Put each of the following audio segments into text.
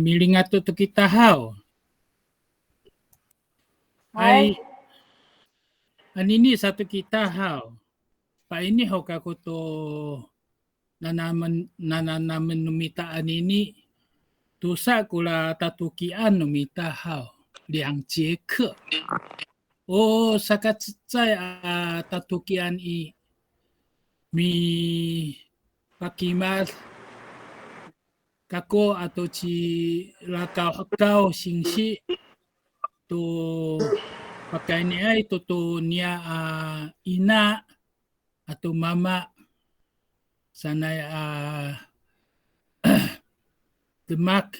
Milingato to kita hao. Ai anini satu kita hao. Pa ini hokaku to nananamen numita anini tusa kula tatukian numita hao. Liang jie ke. Sakat zai tatukian i mi pakimas kako atau ci lakau singsi to pakai ni ay to niya ina atau mama sanay demak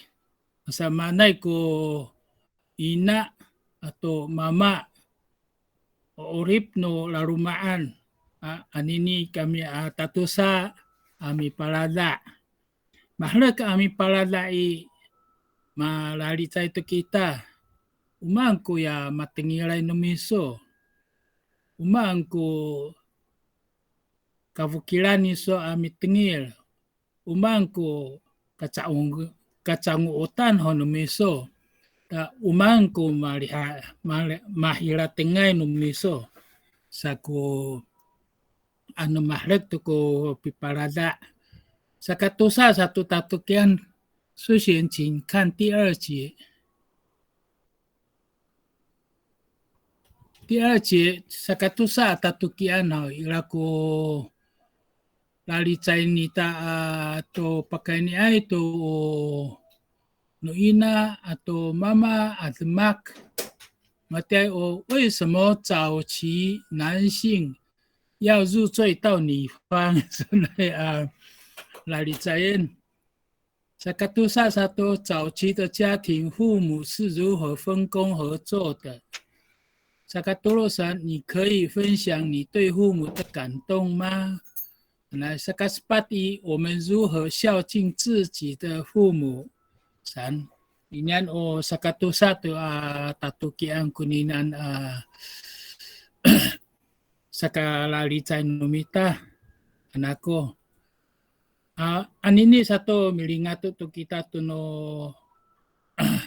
sa manay ko ina atau mama orip no larumaan anini kami tatusa ami palada. Mahal ka ami palada i malalita ito kita. Umangko ya matingilay no miso. Umangko kavukilan iso ami tingil. Umangko kacanguotan ho no miso. Umangko mahira tingay no miso. Sako mahal to ko pipalada. Sa katusa satu tatukian susien chin kan 第二节。第二节 sa katusa tatukian ho ilako lalicay nita to pakai ni ay to no ina atau mama at mak matay o 为什么早期男性要入赘到女方lalicayin. Sa katusa satu 早期的家庭父母是如何分工合作的。sa katulusan 你可以分享你对父母的感动吗？来 sa kaspat我们如何孝敬自己的父母？ san inyan sa katusa to tatukian kuninan sa kalalicay numita anako. Anini satu milingato to kita to no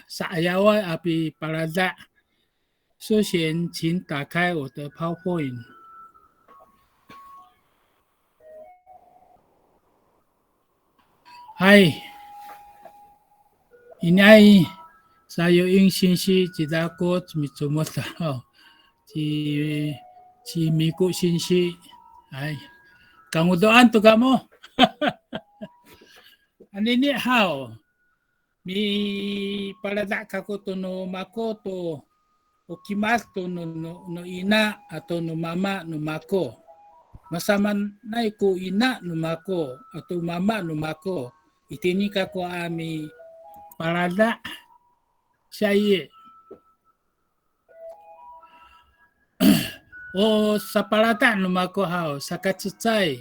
sa ayawa api palada. 首先请打开我的 PowerPoint。Hai, ini saya ingin sinsi tidak kot mitsumo tahu, ci miku sinsi. Hai, kamu doan tu kamu. Anini hao, mi palada kako to no makoto. Okimato no ina atau no mama no mako. Masaman nai ko ina no mako atau mama no mako. Itini kako ami palada siya. Sa palada no mako hao sa katsitsay.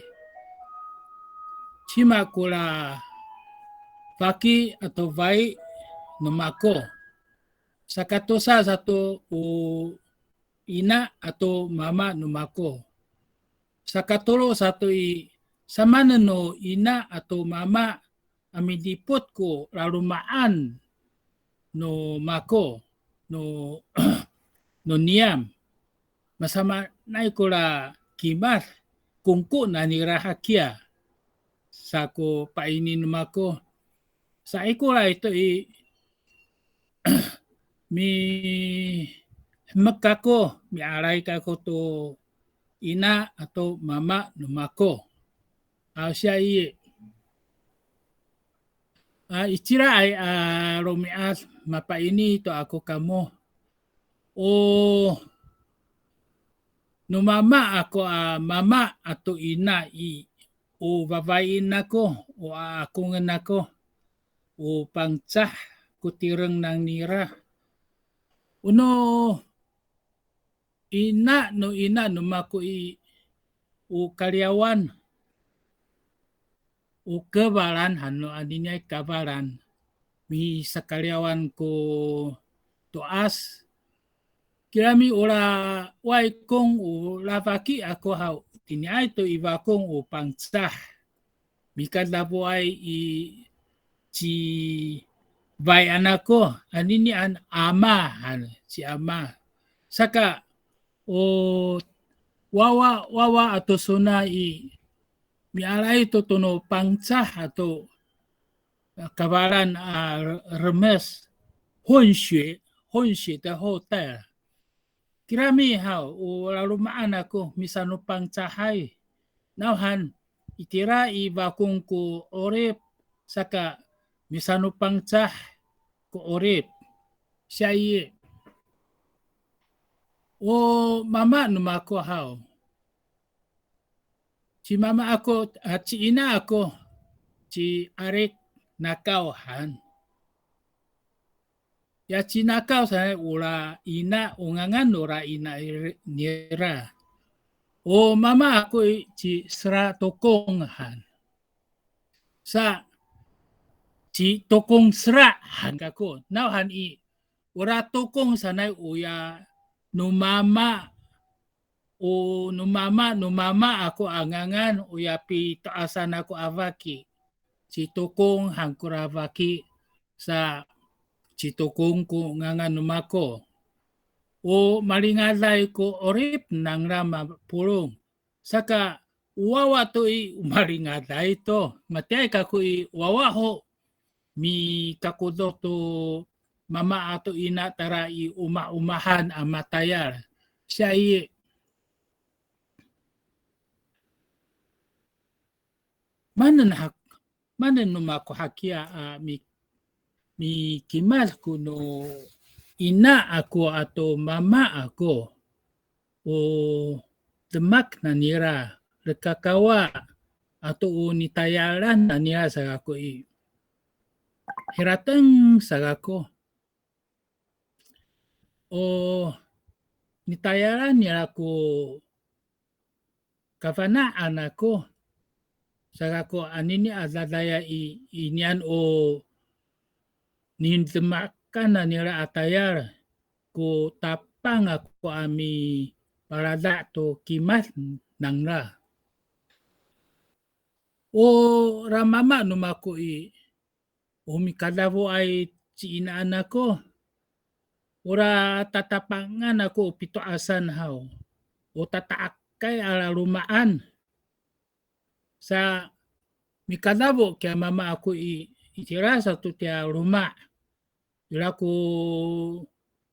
Chima kula vaki atau vai no mako. Sa katusa satu ina atau mama no mako. Sa katulo satu samana no ina atau mama ami dipot ko larumaan no mako no niam. Masama na ikola kimas kungku na nirahakia sa ko painin no mako. Sa ikola ito mi makako mi aray kako to ina atau mama no mako. Siya ichira ay romias mapaini to ako kamo. No mama ako mama atau ina babayin ako akungan ako pangcah kutireng ng nira. Uno ina no mako karyawan kebalan hano adinya kabalan mi sa karyawan ko toas kirami ora wai kong lavaki ako hao tinyay to iba kong pangtsah mikad labo ay ci Bai anako, anini an ama, si ama. Saka, o wawa atau suna mialai to tono pangcah atau kabaran remes honshue的后代。Kirami hao, o lalumaan ako, misano pangcahay. Nauhan, itira bakung ko orip, saka misano pangcah ko orip. Siya iye. O mama numa ako hao. Si mama ako, si ina ako, si Arik nakauhan. Ya si nakau sa ura ina ungangan ura ina nira. O mama ako si sra tokonghan. Sa si tokong sra han kako. Nauhan ura tokong sanay uya numama ako angangan uya pi taasan ako avaki. Si tokong hangkuravaki sa si tokong ko ngangan numako. O malingalay ko orip ng rama pulong. Saka wawa to malingalay to. Matay ka ko wawa ho. Mi kakudo to mama ato ina tara umahan ang matayar. Siya manan numako hakia mi kimal kuno ina ako atau mama ako o demak na nira rekakawa atau nitayaran na nira sa ako hiratang sa ako o nitayaran nira ko kafanaan ako sa ako anini adadaya inyan o nindemakan na nira atayar ko tapang ako ami parada to kimas nang ra. O ramama numako umikadavo ay si inaan ako. Ora tatapangan ako pito asan haw. O tataakay ala rumaan. Sa mikadavo kaya mama ako itira sa tutia rumah. Ila ko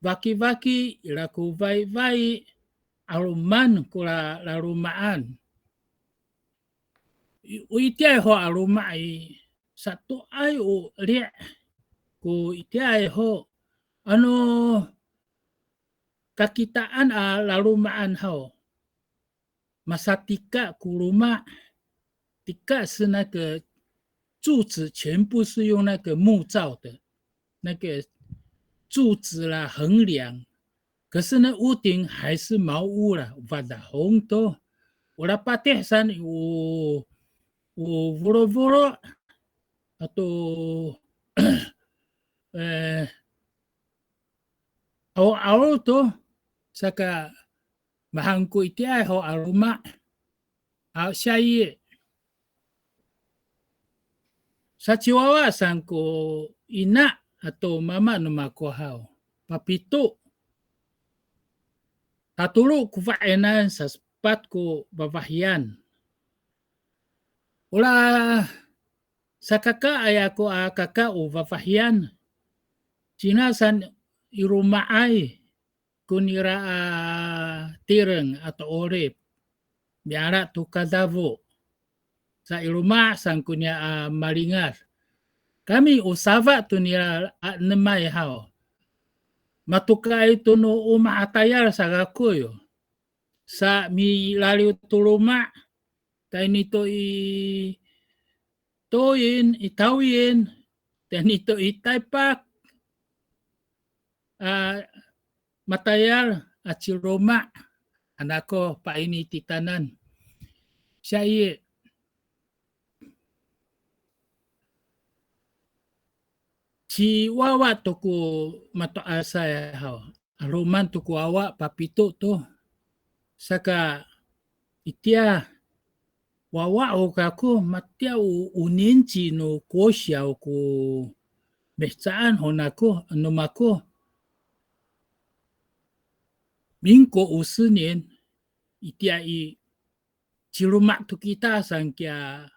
vaki-vaki, ila ko vai-vai, aruman ko la rumaan. Itiay ho aruma ay satu ay o liya ko itiay ho ano kakitaan la rumaan ho masatika kuruma tika 是那个柱子全部是用那个木造的，那个柱子啦横梁，可是呢屋顶还是茅屋啦，瓦的红多。我la patesan vuro-vuro atau awal to saka mahangku iti ay ho aruma siya sa chihuahua san ko ina atau mama numako hao papito tatulu kufaenan sa spat ko babahyan. Ula sa kaka ay ako kaka o babahyan. Sinasan irumaay kunira tireng atau orip. Biara tu kadavo. Sa iruma sang kunya malingar. Kami usava tu nira nemay hao. Matukay tu no umaatayar sa kakuyo. Sa mi laliw tuluma tayo nito itawin tayo nito itaypak matayar at si Roma anako painititanan siya si wawa to ko mataasa hao Roman to ko wawa papito to saka itia wawa o kako matia uninchi no kosya ko Besaan honako nomako Mingko 50年 itia i cilumak tu kita sangkia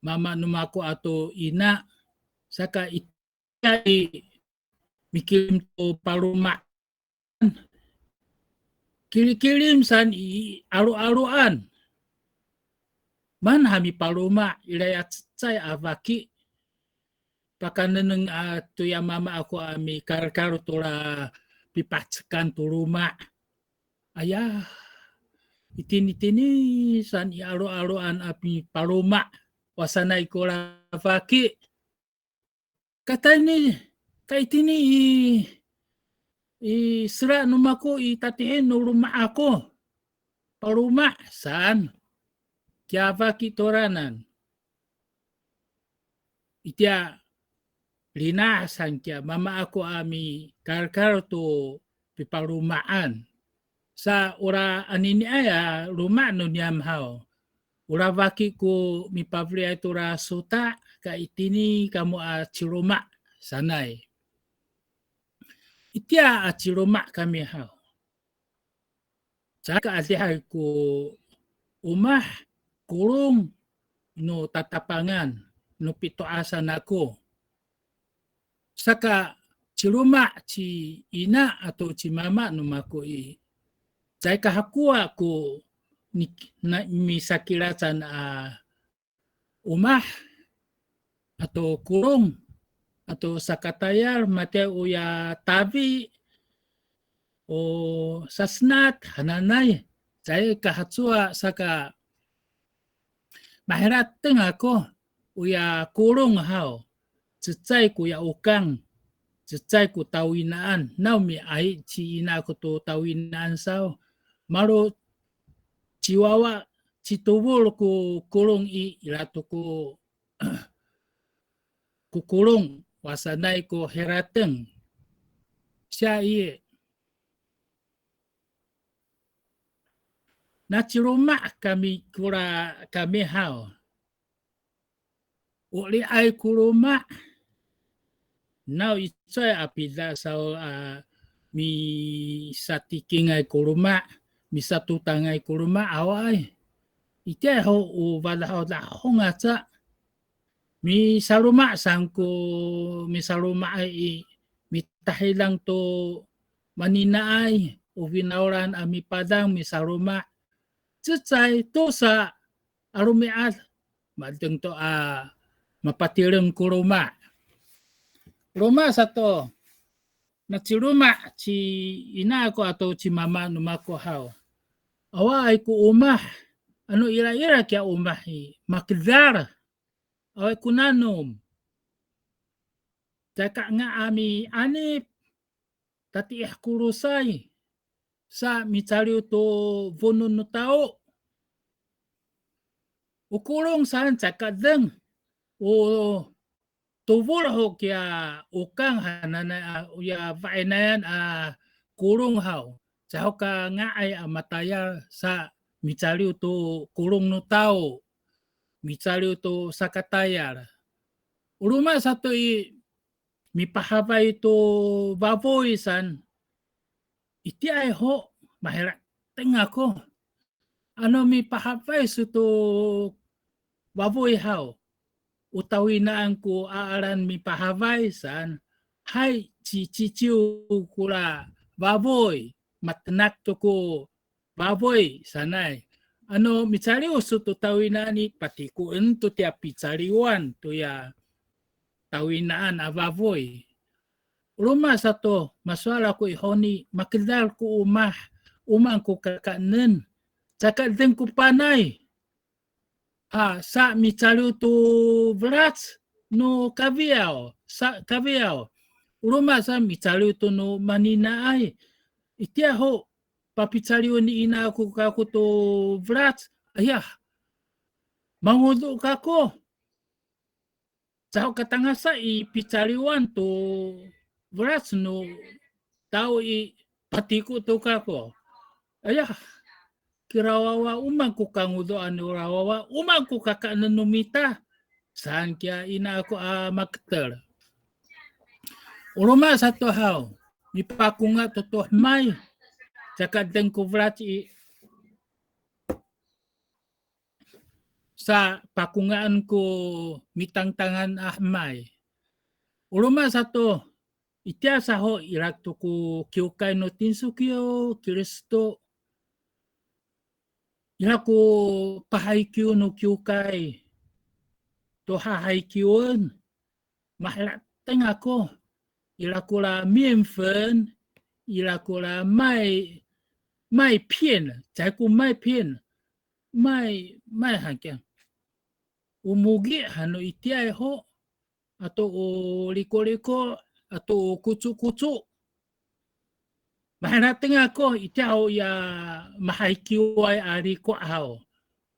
mama nomako atau ina saka itia i mikirim tu palumak kirim san i aru-aruan man hami paluma ilayat say avaki pakaneneng tu ya mama aku ami kar-kar tura pipatsekan tu rumah ayah itini san i aru-aruan api paluma wasana ikola avaki kata ini kaitini i sera numaku i tatihin no rumah ako paluma san kiava kitoranan itia lina sangkia mama aku ami kar-kar tu piparumaan sa ora anini aya rumah no niam hao ora vaki ku mi pavria itu rasuta ka itini kamu a ciroma sanai itia a ciroma kami hao saka adihai ku umah kurung no tatapangan no pito asa nako saka ciruma ci ina atau ci mama no mako i sai kahakua ku na misakiratan umah atau kurung atau sakatayar mate uya tabi o sasnat hananay sai kahatsua saka mahirat ako uya kurung hao Cecai ku ya ukang, cecai ku tawinaan, nau mi ai ci ina ku tu tawinaan sao, maru ciwawa citubul ku kulung i ilatu ku ku kulung wasanai ku herateng, siya iye. Na ciruma kami kura kami hao, uli ai kuruma. Now ito'y apida sa mi satikingay kuruma, mi satutangay kuruma away. Ite ho ubadaho da ho nga sa mi saruma sangko mi saruma ay mi tahilang to manina ay uvinauran ami padang mi saruma. Tsay to sa arumiat madeng to mapatireng kuruma. Roma satu na ci rumah ci ina ko atau ci mama numako hao awa ay ku umah ano ira-ira kya umah makdar away kunanom taka nga ami anip tatiih kurusay sa mitaliw to vonon no tao ukulong saan tsaka deng o tubul ho kya ukang hanana ya vainayan kurung hao sao ka nga ay mataya sa micaliw to kurung no tao micaliw to sakatayar uruma sa to i mipahabay to baboy san iti ay ho mahira tenga ko ano mipahabay sa to baboy hao utawinaan ko aaran mi pahavay san hay chichichiu kula baboy matnak to ko baboy sanay ano mitsari uso to tawinaan ni pati ko ento ti pitsariwan to ya tawinaan a baboy ruma sa to maswala ko ihoni makidal ko umang ko kakanen tsaka din ko panay sa micaliw to brats no kaviao sa kaviao uruma sa micaliw to no manina ay itia ho papicaliw ni ina ko kako to brats ayah mangudo kako sa katangasa ipicaliwan to brats no tao i patiko to kako ayah kirawawa umang ko kangudo ano rawawa umang ko kakaanan numita saan kya ina ako makter Uruma satu hal, mipakunga tutuh mai, jakat dengku vlaci sa pakungaan ko mitang tangan ahmay. Uruma satu, itia saho irak tuku kyukai no tinsukyo, Kiristo, iraku pahaikyu no kyukai, to hahaikyun, mahlateng ako, iraku la 面粉，iraku la 麦片，在乎麦片，麦行嘅。Umugi hano itiay ho ato o liko-liko ato o kucu-kucu. Mahanating ako itiyaw ya mahaikiway ari ko aho.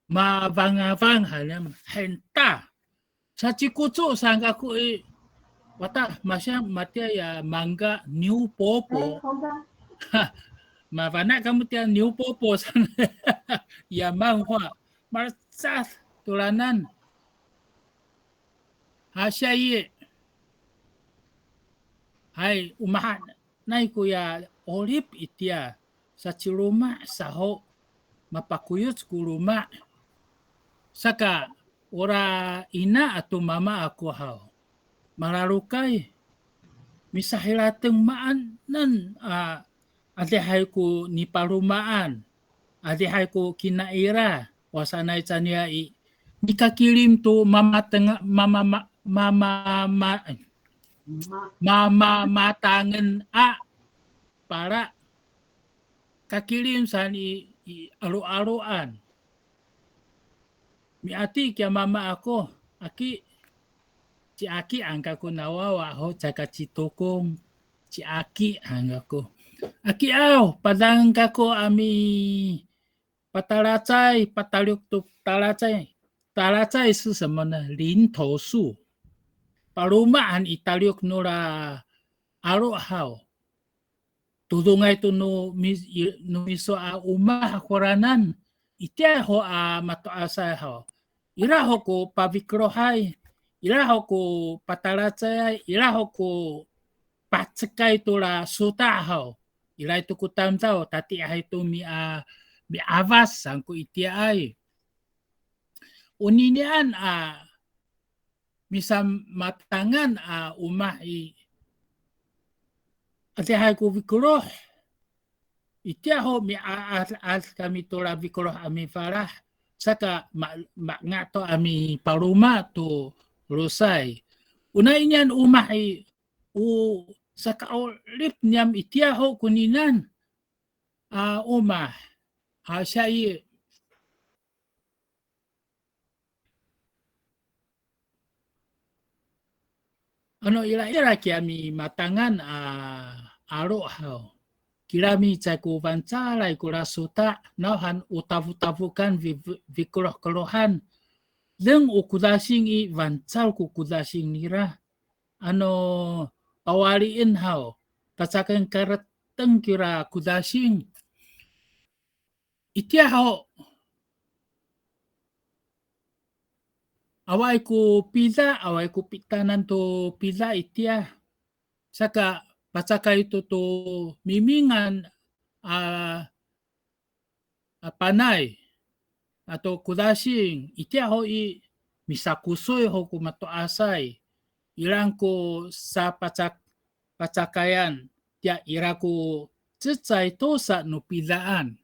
Mavang-avang halam henta. Sa chikucu sangka ko wata masya matya ya mangga new popo. Mavana kamu tia new popo sana ya manghua. Marsas tulanan. Hasyaye. Hai umahan nai kuya olip itia sa chiruma saho mapakuyut kuruma saka ora ina atau mama aku hao mararukai misahilateng maan nan adehai ku ni parumaan adehai ku kinaira wasanai caniai nikakirim tu mama tengah mama matangan para kakirim san aro-aroan. Miati kya mama ako, si Aki angka ko nawawa ho tsaka citokong, si Aki angka ko. Aki aw, padang kako ami patalacay, patalyok to talacay. Talacay su 什么呢？林头树。Parumaan italyok nora aro hao. Tudungay to no miso umah koranan. Itiay ho matoasa ho. Iraho ko pavikrohay. Iraho ko patalacay. Iraho ko patsekay to la suta ho. Iray to kutamtaw. Tati ay to mi avas sangko itiay. Uninian misam matangan umah atihay ko vikroh itiaho mi kami tola vikroh ami farah saka ngato ami paruma to rosay unainya umah saka olip niam itiaho kuninan umah siya ano ira kami matangan aro hao. Kirami caku vancalay kurasuta nauhan utavu-tavukan vikroh-kerohan. Deng ukudasing vancal kukudasing nira. Ano pawaliin hao. Tasakan karateng kira kudasing. Itia hao. Awai ku pizza, awai ku pitanan to pizza itia. Saka pasaka itu to mimingan panay atau kudasing itia ho misakusoy ho kumato asay ilang ko sa pacakayan tia iraku cecay to sa no pizaan.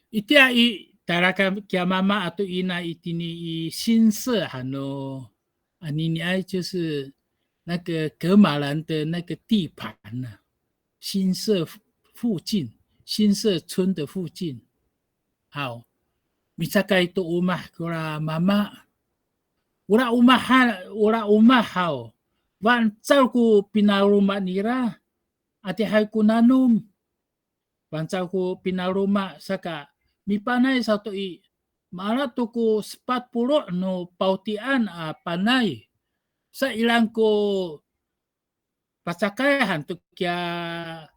Itia taraka kia mama atau ina itini sinse hano anini ai 就是那个格马兰的那个地盘啊，新社附近，新社村的附近。好，misakai itu umah kura mama, ura umah hao, wan ku pinaruma nira, ati hai ku nanum, wan ku pinaruma saka mipanay satu malah tuku 40 no pautian panay. Sa ilang ko pasakayahan to kya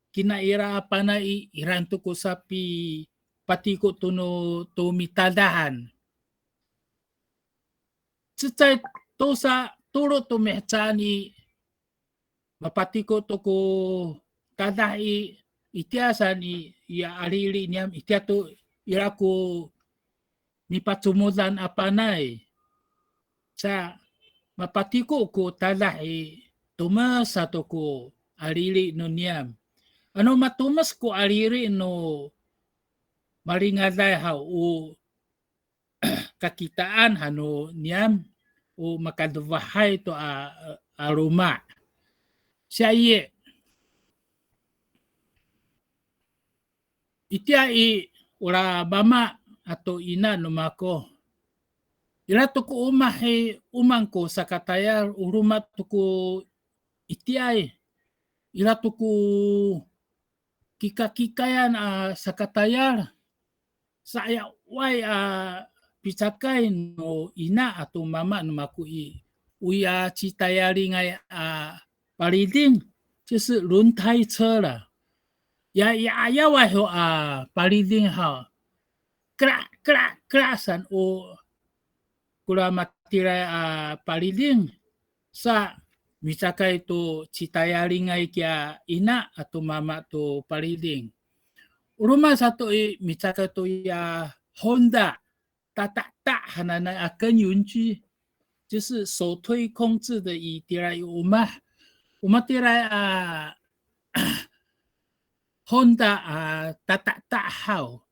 kinaira panay iran to ko sapi pati ko to no to mitadahan. 在多沙多罗多美扎尼mapatiko toko tadai itiasa ni ya alili niam itiatu iraku ni patumudan apanay sa mapatiko ko tadai tumas ato ko alili no niam ano matumas ko alili no maringaday ha o kakitaan hano niam o makadubahay to aroma siya iye itiai ora mama atau ina numako ila tuku umahe umangko sa katayar urumat tuku itiai ila tuku kika-kikayan sa katayar saya wai picakai no ina atau mama numaku uya citayari ngai pariding 就是轮胎车了。ya wai ho pariding ha kerasan o kura matira pariding sa misakai to citayari ngai kia ina atau mama to pariding rumah satu misakai to ya Honda 大hananai akan yunji 就是手推控制的以tirai uma tirai Honda tatak hau.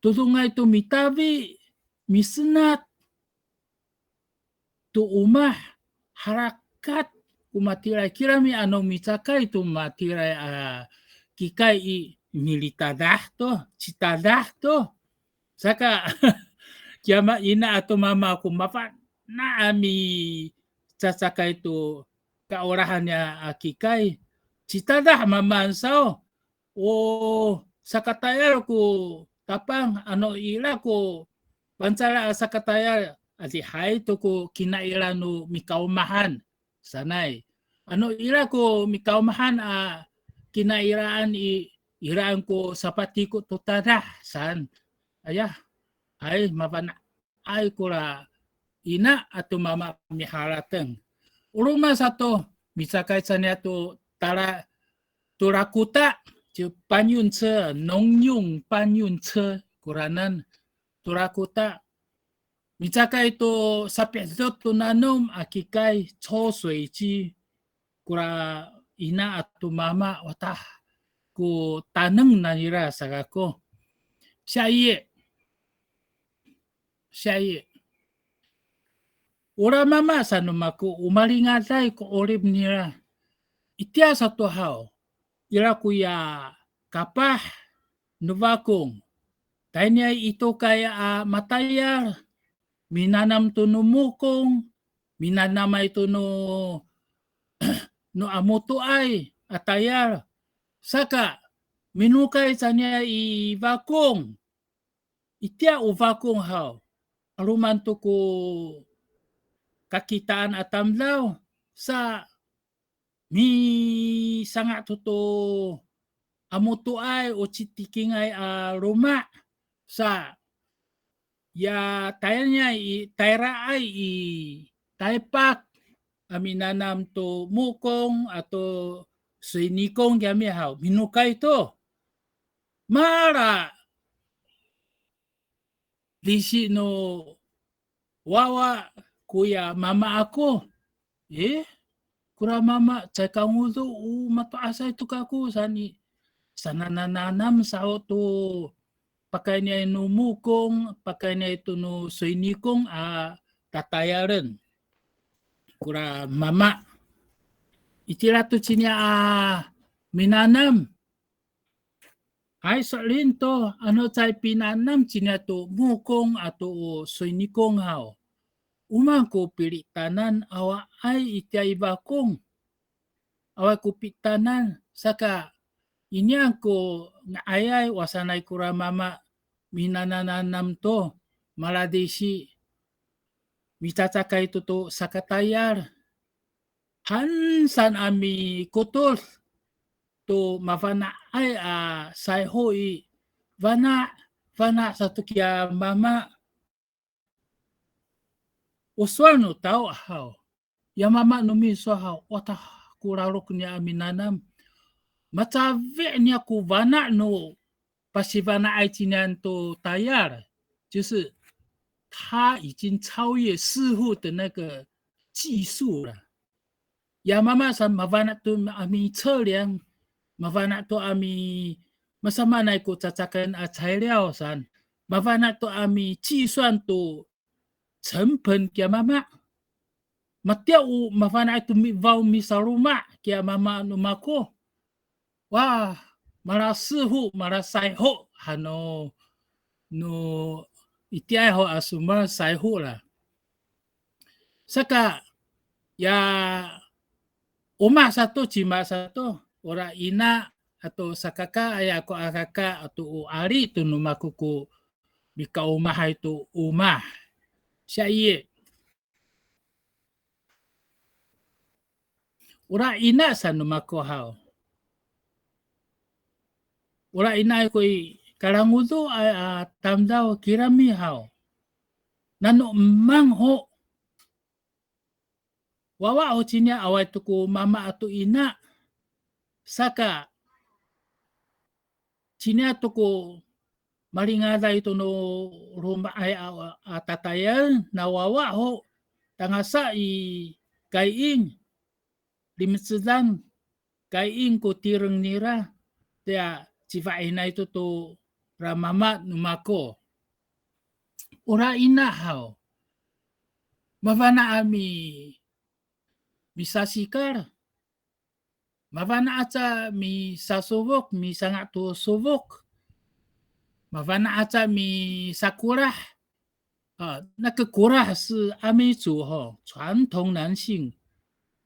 Tutungay tu mitabi, misnat, tu umah, harakat, kumatiray. Kirami anong misakay tu matiray kikai militadah to, citadah to. Saka, kiyama ina ato mama kumapa na ami sasakay tu kaurahan niya kikai. Citadah mamansao o sa katayar ko tapang ano ila ko pansara sa katayar ati hay to ko kinaira no mikaumahan sanay ano ila ko mikaumahan kinairaan iraan ko sapati ko tutada san aya ay mapana ay kura ina ato mama miharateng uruma sato misakay sa niya to tara turakuta搬运车农用搬运车 kuranan turakuta misakai to sapedot to nanom akikai 抽水机 kura ina at mama wata ko tanang nanira sagako siya ora mama sanumaku umalingatay ko orib nira itia sa to hao ira kuya kapah nubakong tanya ito kaya matayar minanam to numukong minanamay to no amuto ay atayar saka minukay sa niya ibakong itia ubakong hao aruman to ko kakitaan atamlaw sa mi sanga to amuto ay o chitiking ay ruma sa ya tayanya tayra ay taypak aminanam to mukong ato sinikong yami haw minukay to mara disi no wawa kuya mama ako kura mama cai kamu tu mataasay tu kaku sani sanananam sao to pakai niya no mukong pakai niya ito no soinikong tatayaran kura mama itira to chinya minanam ay salin to ano cai pinanam chinya to mukong ato soinikong hao umang ko pilitanan awa ay itiay bakong awa ko pitanan saka inyang ko naayay wasanay kura mama minananam to maladesi mitatakay to sa katayar hansan ami kutol to mavana ay sayhoi vana sa to kya mama Uswano tao hao. Ya mama numi so hao. Wata kurarok niya aminanam. Matave niya kuvana no pasivana aitinan to tayar. 就是他已经超越师傅的那个技术了。Ya mama sa mavana to ami 测量 mavana to ami masama na ko tsatsakayan at 材料 san mavana to ami 计算 to 成本 kaya mama matiau mavana to mi vau mi saruma kaya mama numako wah mara 师傅 mara sai ho hano no itiai ho asuma sai ho la saka ya uma satu cima satu ora ina atau sakaka aya ko akaka atau ari tu numakuku bika umah itu umah syaiye ora ina sa numako hao ora ina ko karangudo ay tamdaw kirami hao nano mangho wawa ho chinya away tuku mama atau ina saka chinya tuku malingada ito no rumah ay atatayan na wawa ho tangasa i kaing limitsudan kaing ko tireng nira dia cifain na ito to ramama numako ora ina hao mavana ami bisa sikar mavana aca mi sasovok mi sangat to sovok mavana aca mi sakura那个kurah 是阿美族传统男性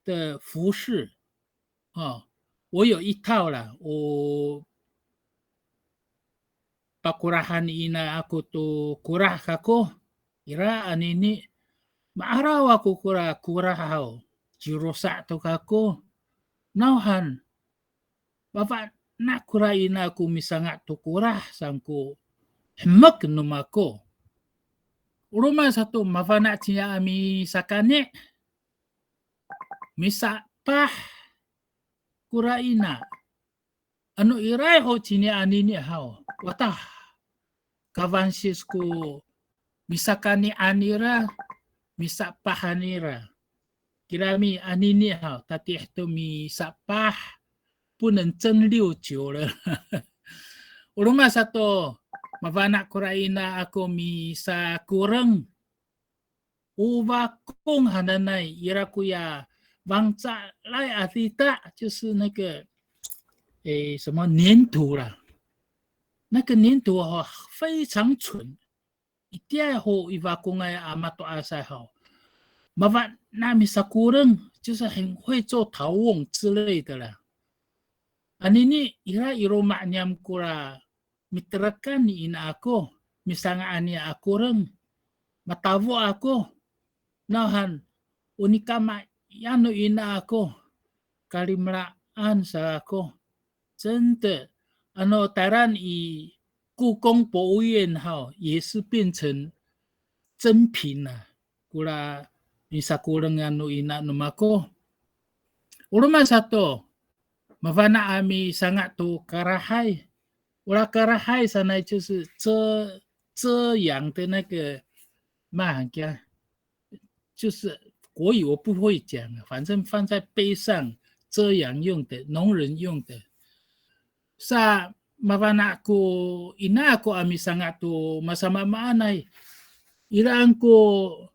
的服饰我有一套啦，我pakurahan ina ako to kurah kako ira anini maaraw ako kurah hao jirosa to kako nauhan bapa na kurah ina ako misanga to kurah sangko hemak numako uruma satu mafana cia ami sakane misa pah kurah ina ano irai ho cini anini hao watah kavansisko misakani anira misa pahanira kirami anini hao tati ito misa pah punen chen liu jiu le uruma satu mavana kuraina ako misa kurang uva kong hananai irakuya bangsa lai atita 就是那个什么粘土啦，那个粘土非常纯，一点好一瓦公哎阿妈多阿塞好，麻烦那米萨古人就是很会做陶瓮之类的啦。Anini ira iro maknyam kura miterakan ni ina ako, misanga ani ako reng, matavo ako, nahan unikama yano ina ako, kalimlaan sa ako. 真的，当然以故宫博物院也是变成珍品了。Kula bisa kurang anu ina numako. Ulama satu, mavana ami sangat tu karahay. Ula karahay sana 就是遮阳的那个嘛，就是国语我不会讲，反正放在背上遮阳用的，农人用的。sa mavana ko ina ko ami sangat to masama maanay iraan ko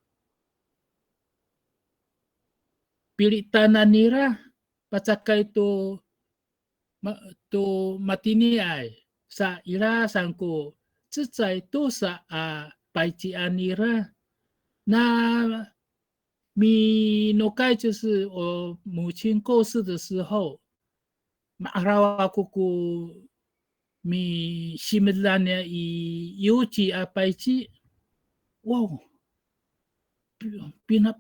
pilitanan nira patsakay to matini ay sa ira sang ko zizai to sa baijian nira na 米诺盖就是我母亲过世的时候。Maaraw ako ko mi similanya i yuchi apaichi. Wow. Pina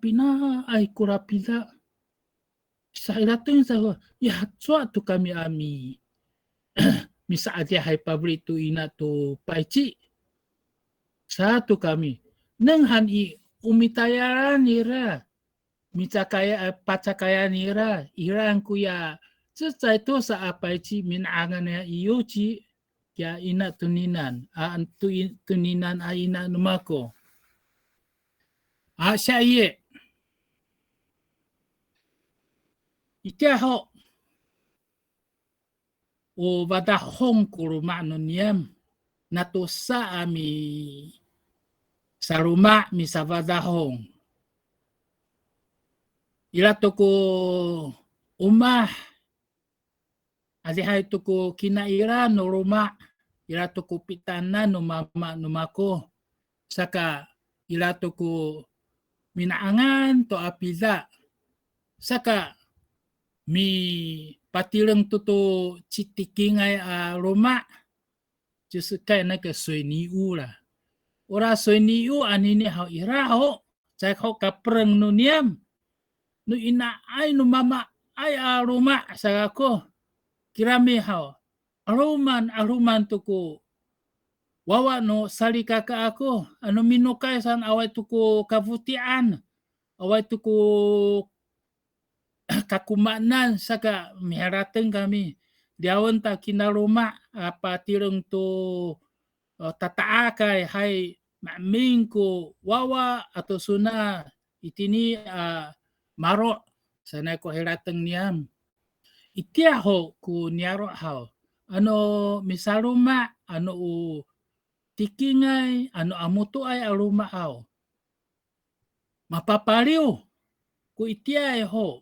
ay kurapila. Sa iratun sa ya tswa to kami ami. Misa adia hay paborito ina to paichi. Sa to kami. Nang han i umitaya nira, micakaya pacakaya nira, iran kuya, zai to sa apa ci min angan ya iyo ci ya ina tuninan, tuninan a ina numako. Siya iye. Itiya ho, o badahong kurumano niyam, natusa ami sa ruma mi sa badahong. Ila to ko umah, alihay to ko kinaira no ruma, ila to ko pitana no mama no mako, saka ila to ko minaangan to apida, saka mi patilang to citikingay a ruma, just kaya na ka soy ni ula. Ora soy ni u anini hao iraho, cak ho kapreng no niyam, no ina ay no mama ay a ruma sa ako, kirami hao, aruman to ko, wawa no sali kaka ako, ano minukay san away to ko kavutian, away to ko kakumanan saka miharateng kami. Diawan ta kinaruma patireng to tataakay hay maming ko wawa atau suna itini maro sana ko hirateng niyam. Itiaho ku niaro hao. Ano misaruma ano u tikingay ano amuto ay aruma hao. Mapapaliw ku itiay ho.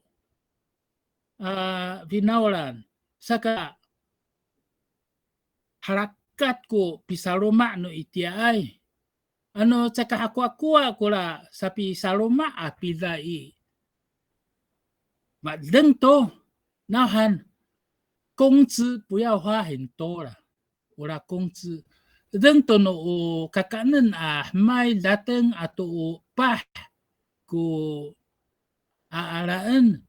Vinaulan saka harakat ko pisaruma no itiay ano saka aku kula sapi saruma apidai madeng to nahan 工资不要花很多了wala 工资deng to no kakanen mai dateng atau pah ku aaraan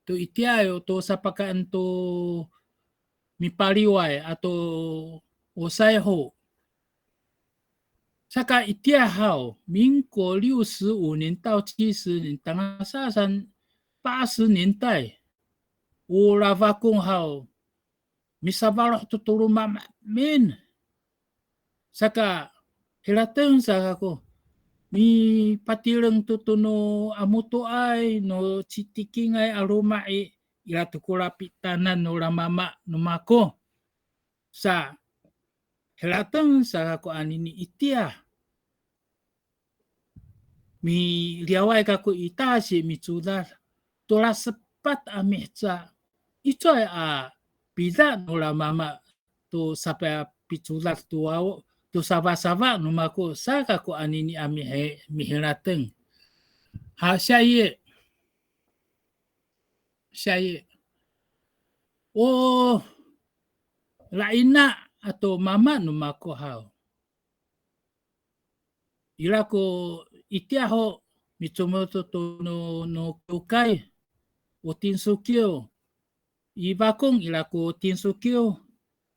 to itiayo to sapakaan to mipaliway atau osaiho. Saka itiahao 民国65年到70年，当下上80年代，我拉法公好，misabalah tutulong mamin. Saka hilateng saka ko, mi patireng tutuno amuto ay no citiking ay aroma ilatu ko lapitanan no ramama no mako sa hilateng saka ko anini itia mi liaway ka ko itasi mi tudar tola sepat amitsa ito ay pida no ramama to sapay pitular tuwaw to sava no mako saka ko anini mi hilateng siya ye laina atau mama no mako hao ila ko itiaho mitsumoto to no kukai o tinsukyo ibakong ila ko tinsukyo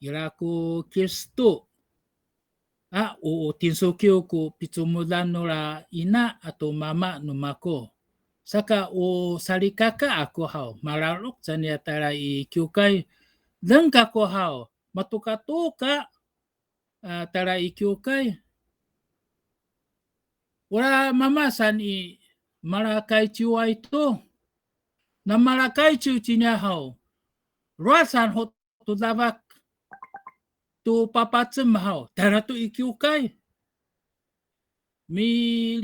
ila ko kirsto o tinsukyo ko pitsumudan no la ina atau mama no mako saka o salikaka ako hao malalok sa niya tara ikyukay deng kako hao matuka-tuka tara ikyukay wala mamasan malakay chiwa ito na malakay chiwa hao ruasan ho to davak to papatsem hao tara to ikyukay mi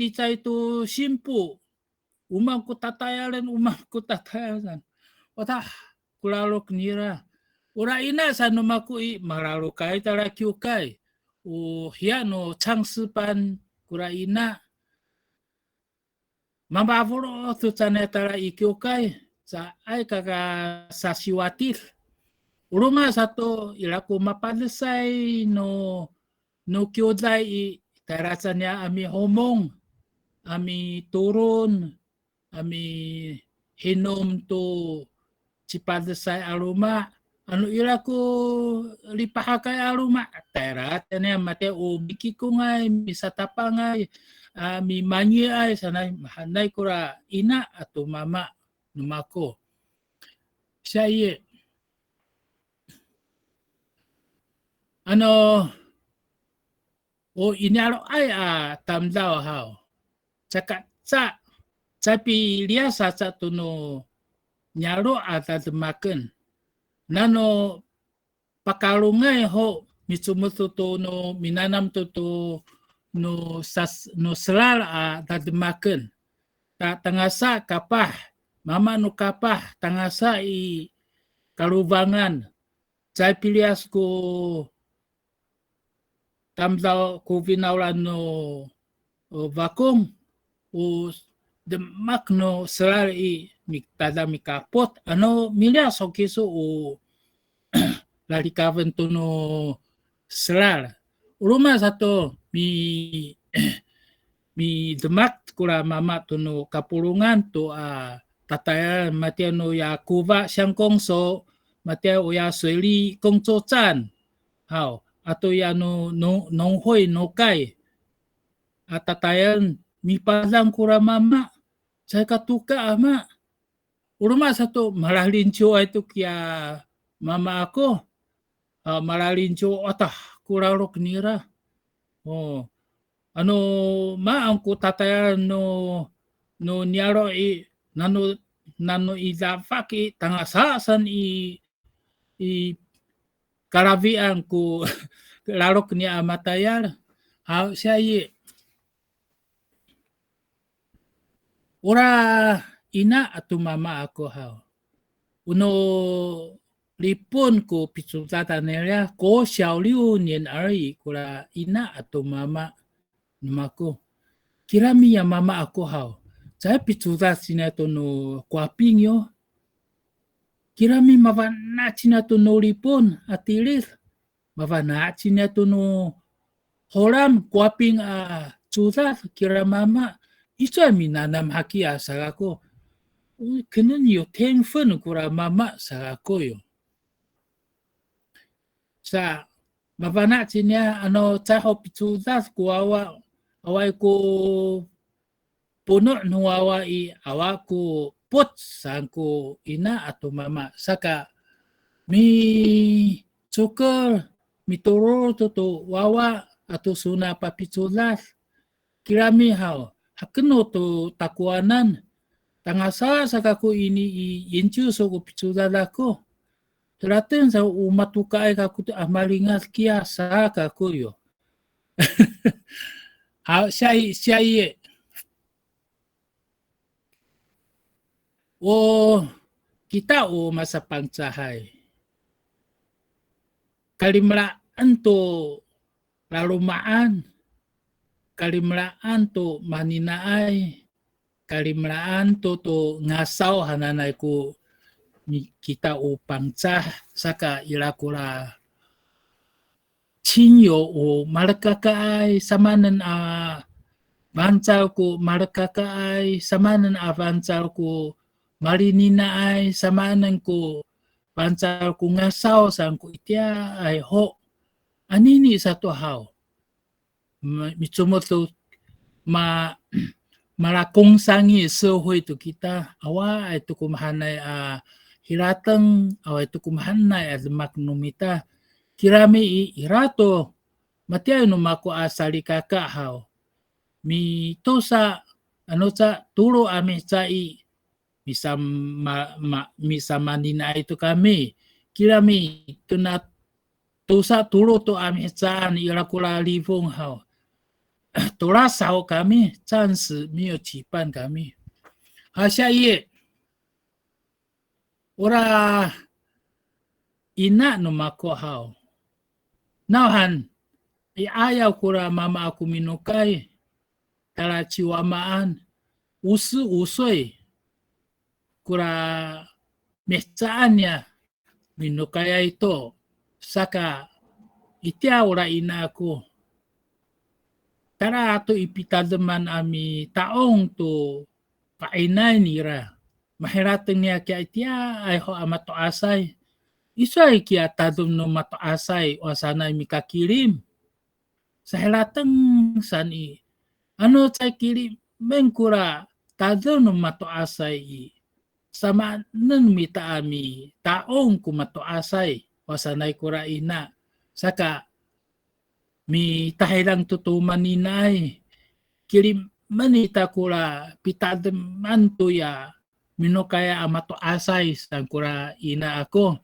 licay to simpu umang ko tatayaran wata kulalok nira ura ina sa numakui maralo kay tara kyukay o hiya no changsipan kura ina mambavuro to tane tara ikyukay sa ay kaka sasiwatir uruma sato ilako mapadesay no kyodai tara sa niya ami homong ami turun ami hinom to cipadesay aruma ano ilako lipahakay aruma tera tene mate o biki ko ngay misatapa ngay mi manyi ay sanay hanay kura ina atau mama numako. Saya inalo ay tamdaw hao. Tsaka tapi lia sa tuno nyaro atademaken. Nano pakalungay ho mitsumuto to no minanam to no selal atademaken. Tangasa kapah mama no kapah tangasa i kalubangan. Saya pilias ko tamdaw ko vinaulan no bakong o demak no selal i miktada mikapot milias o kiso o lalikaven to no selal. Uruma sato mi demak kura mama to no kapulungan to tataya matia no ya kuva siyang kongso matia o ya sueli kongso chan hao atau ya no nonghoy no kai tatayan mi padang kura mama saya katuka ama uruma sato malalincho itu kia mama ako malalincho atah kurarok nira maangko tatayan no niaro nano idafaki tangasasan i karavian ko larok ni amatayar siya ora ina atau mama ako hao uno lipun ko pitsultata nila ko xiaoliu nian ari kura ina atau mama numako kirami ya mama ako hao saya pitsultat sina to no kuaping yo kirami mavana sina to no lipun atilir mavana sina to no horam kuaping tsultat kira mama itu minanam haki asagako kenen yo tenfen kura mama sagako yo sa mavana sina taho pitsultat ko awai ko puno nuawa i awaku pot sangku ina atau mama saka mi cukur mi toro to wawa atau suna papitsulas kirami hao hakeno to takuanan tangasa sakaku ini i incu so ko pitsulalako teraten sa umatukai kaku amalingas kia sakaku yo siya kita masa pangcahay kalimlaan to lalumaan kalimlaan to maninaay kalimlaan to ngasaw hananay ko kita pangcah saka ilakula chinyo malakakaay samanan bancal ko malakakaay samanan bancal ko marinina ay samanan ko bancal ko ngasaw sang ko itia ay ho anini sa to hao mitsumoto malakong sangi sohoy to kita awa ay to kumahanay hiratang awa ito kumahanay at maknumita kirami irato matiay numako asali kaka hao mi to sa turo ami sa misa manina itu kami kirami tuna tusa turo to ami saan irakula livong hao tora sao kami chance mio cipan kami hasya ora ina numako hao nauhan ayaw kura mama aku minukay tala chiwamaan usoy kura mecaan niya minukaya ito saka itia ora ina ako tara to ipitademan ami taong to kainay nira mahiratan niya kaya itia ay ho amato asay isay kaya tadom no mato asay o sanay mikakirim sa hilatang sani Ano cai kili mengkura tado no mato asai i. Sama nun mi taami taong ku mato asai wasanay kura ina. Saka mi tahilang tutuman inay. Kili manita kura pitadem mantu ya minokaya amato asay sang kura ina ako.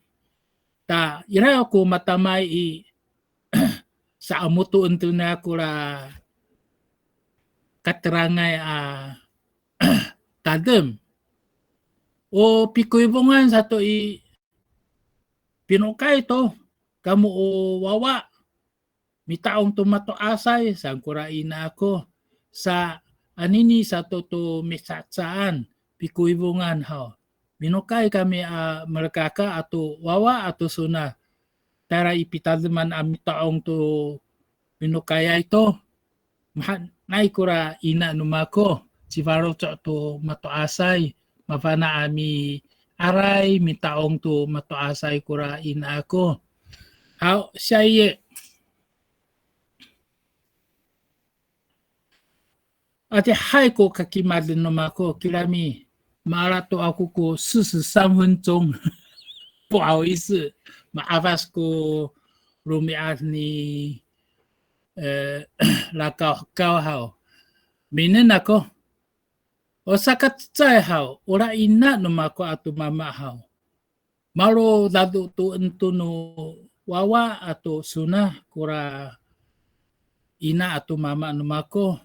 Ta ira ako matamay i sa amuto unto na kura katerangay tadem. O pikuibongan sa to i pinukay to kamu o wawa mitaong tumato asay sang kura ina ako sa anini sa to misatsaan pikuibongan ho. Minukay kami malakaka ato wawa ato suna tara ipitademan ami taong to minukaya ito nai kura ina numako sivaro to mato asay mapana ami aray mitaong to mato asay kura ina ako how siya ate hai ko kakimadin numako kirami marato ako ko 43分钟不好意思 maafas ko rumiat ni lakau kau hao minen ako osakat cai hao ora ina numako atu mama hao malo dadu tu entunu wawa atau suna kura ina atau mama numako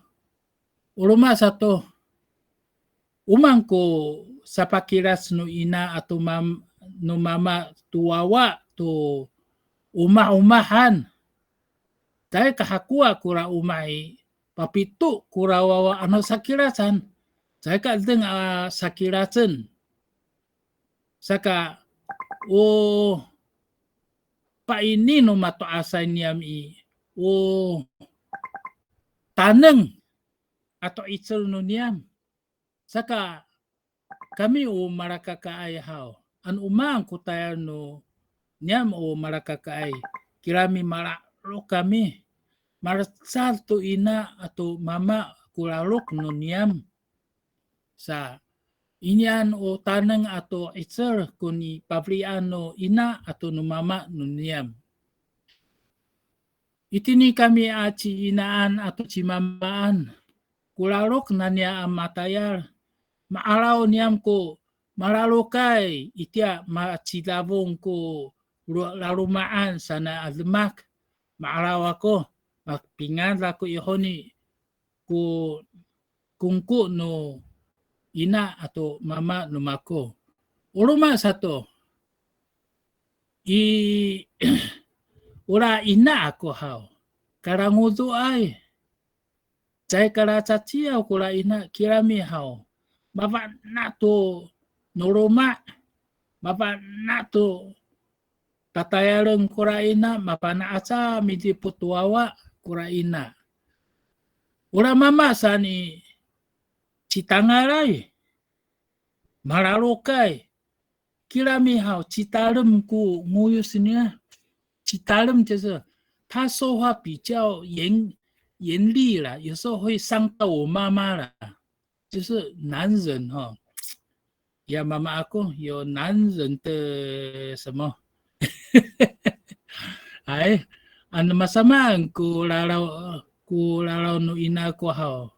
uluma satu umangko sa pakiras no ina atau no mama tu wawa tu umah-umahan dahil kahakua kura umay papitu kura wawa ano sakirasan dahil kadang sakirasan saka o paini no mato asay niyam i o taneng atau itsel no niyam saka kami o marakakaay hao an umang kutayan no niyam o marakakaay kirami maralo kami marasal to ina atau mama kulalok no niyam sa inyan o taneng atau itsel kuni pabrian no ina atau no mama no niyam itini kami aci inaan atau cimamaan kulalok na niya ang matayar maalaw niyam ko maralokay itya macilabong ko larumaan sana admak maalaw ako magpingan ako ihoni ko kungku no ina atau mama no mako uluma sato ura ina ako hao karangudo ay cai karacacia kura ina kirami hao Bapak nato noroma Bapak nato tatayareng kura ina mapana aca miti putuawa kura ina ura mama sani citangaray maralokay kirami hao citalem ku nguyus niya citalem就是他说话比较严厉了有时候会伤到我妈妈了就是男人哈ya mama aku有男人的什么ay ano masamaan ku lalaw no ina ko hao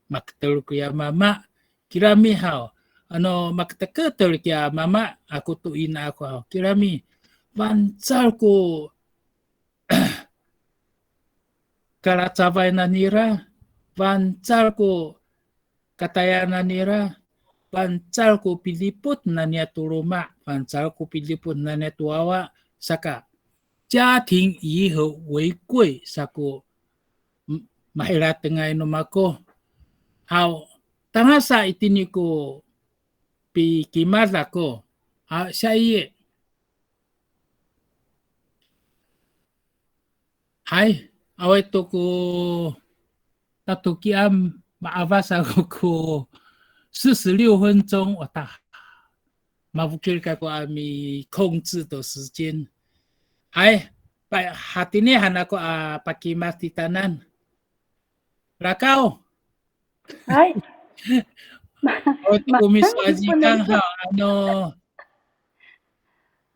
maktel ko ya mama kirami hao ano makteketel kya mama aku tu ina ko hao kirami pancal ko karacabay na nira pancal ko katayanan nira pancal ko piliput na niya turuma pancal ko piliput na niya tuwawa saka 家庭以和为贵 sako mahirat ngay numako how tangasa itini ko pikimada ko siya iye hai away to ko tatukiam maavas ako ko 46分钟我打 mabukil ka ko ami 控制的时间 ay hati ni hanako pakimas titanan Rakao Ay. O kumiso Manang aji kang ipununso. hao, ano,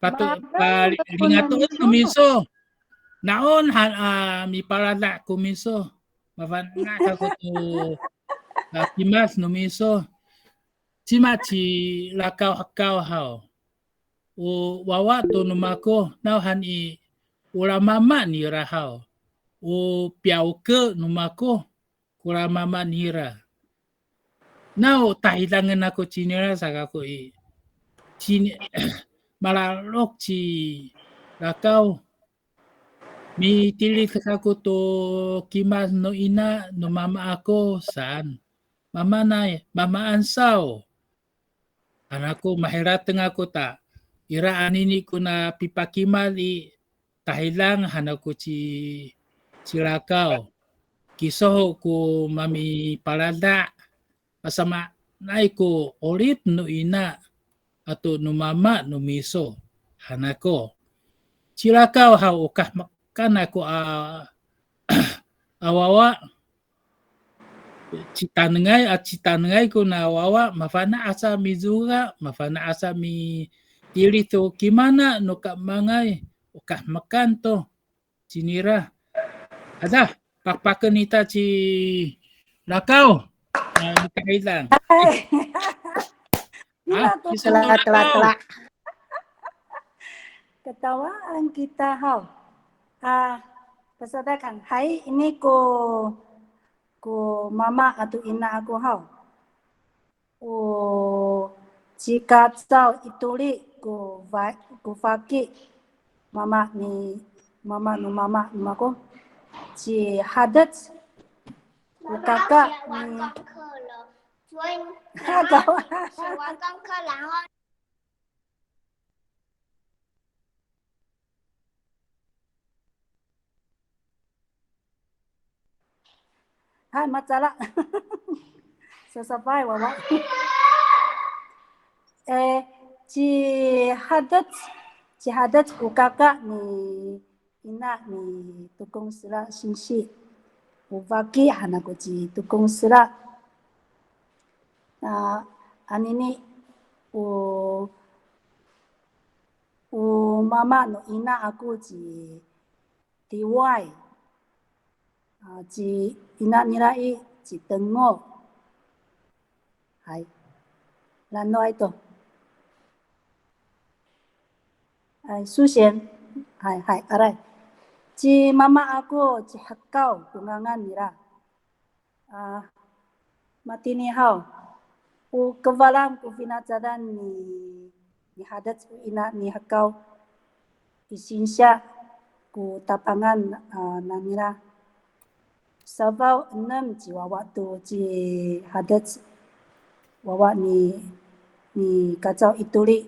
Manang lingatoon ipununso. kumiso. Naon mi parada kumiso. Mafan nga kako to kimas numiso. Chimachi lakaw hakaw hao. O wawa to numako nauhan i ura mama nira hao. O piao ke numako kura mama nira. Now tahilangan ako chinira sa kako i malalok chi lakaw. Mi tilit ako to kimas no ina no mama ako saan. Mama na mama ansaw. Anako mahirateng ako ta. Ira anini ko na pipakimal i tahilang hanako chi lakaw. Kisoho ko mami palada. Masama nai ko olip no ina ato no mama no miso. Hanako. Chilakaw ha ukah kana ko awawa citanengay ko na awawa mafana asa mizuga mafana asa mi tili to kimana no ka mangay ukah makanto cinira ada pakpakan nita ci lakaw nikailan Ay. kisa to lakaw Ketawaan kita hao. Pesertakan. Hai, ini ko mama atau ina aku hao. Jika kau ituli ko faki mama aku. Ji hadat ko kakak ni. 所以上完功课，然后。Hai, masalah. Sesuai wawa. Ji hadat ko kakak ni ina ni tukung sila sinsi. Ufaki hanaku ji tukung sila. Anini mama no ina aku ji diwai. Ji ina nirai ji tengo. Hai. Lano itu. Hai, Susian. Hai, arai. Ji mama aku ji hakau tungangan nira. Mati ni hao. Kevalam ku finacadan ni hadat ina ni hakau isinsya ku tapangan nanira. Sabau 6 ji wawa tu ji hadat wawa ni kacau ituli.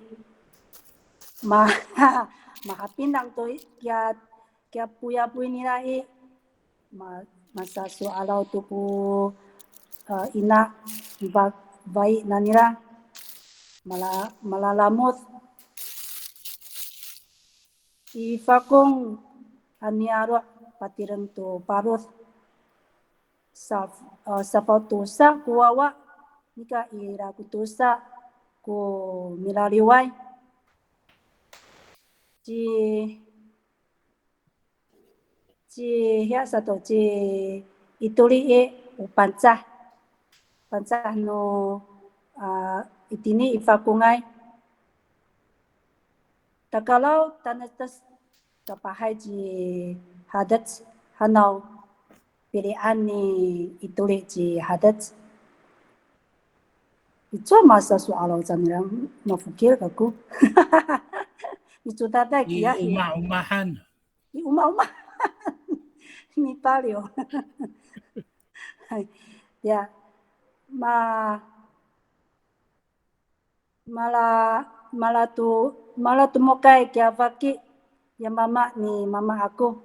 Mahapindang tu kia puya nirai. Masa soalau tu pu ina baik nanira malalamut ifakong aniaro patireng tu parut sapautusa kuwawa nika ira kutusa ku milaliwai ya satu ituli upancah no itini ifakungai takalau tanatas kapahai ji hadat hanau pilihan ni ituli ji hadat itu masa soalau jangan mafukir aku itu tata kia Uma-umahan ni palio ya malah tu mokai kia faki ya mama aku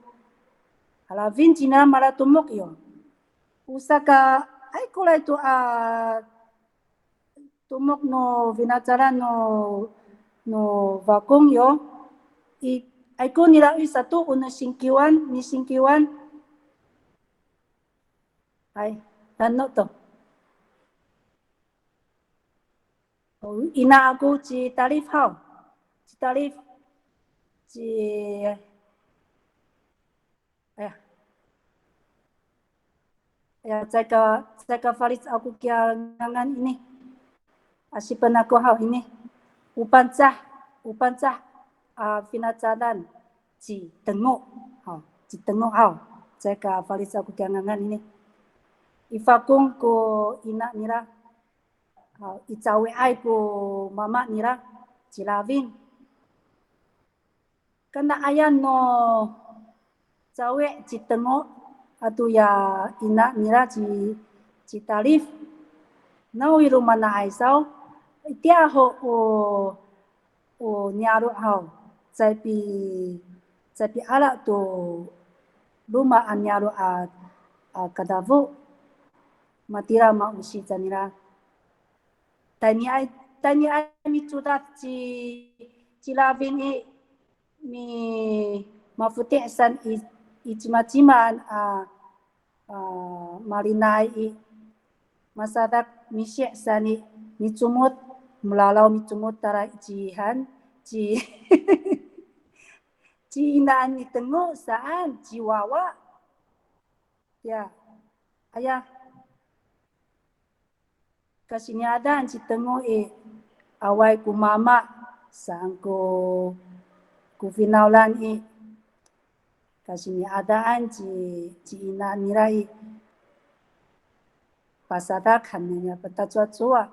ala vincina malah tu mok yo usaka ai kulai tu tumok no vinacara no vakong yo ai ko nila satu una singkiwan ai ano to ina aku ci tarif hao, ci tarif ci ya jaga Faris aku kia ngangan ini asipan aku hao ini upancah finacadan ci tengok hao jaga Faris aku kia ngangan ini ifakung ko ina nira icawe ai ko mama nira cilavin kana ayan no cawe citengok atau ya ina nira citarif nau iru mana ai sao dia ho o nyaru hao tapi ala to rumah anyaru kadavu matira ma usi janira tani ai mi cudat ci lavin mi mafute san icima-cimaan marinai masadak misyek sani micumut melalau micumut tara jihan ci inaan ni tengok saan jiwawa ya ayah kasinyadan ci tengok awai ku mama saan ku finaulan kasini adaan ci ina nirai pasada kannya petacua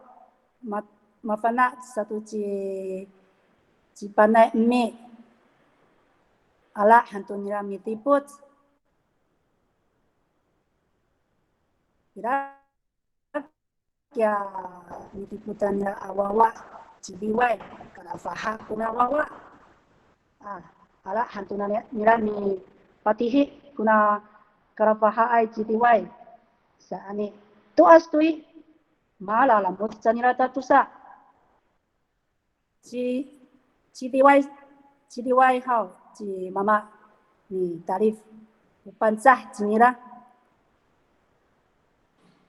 mafana satu ci panai mi ala hantu nira mi tiput kira ya mi tiputan ya awawa ci diwai kana faha kuna awawa ala hantu nira mi patihi kuna karapaha ai ci diwai saani tuas tui mala lamut canira tatusa ci diwai hao ci mama ni tarif upansah cinira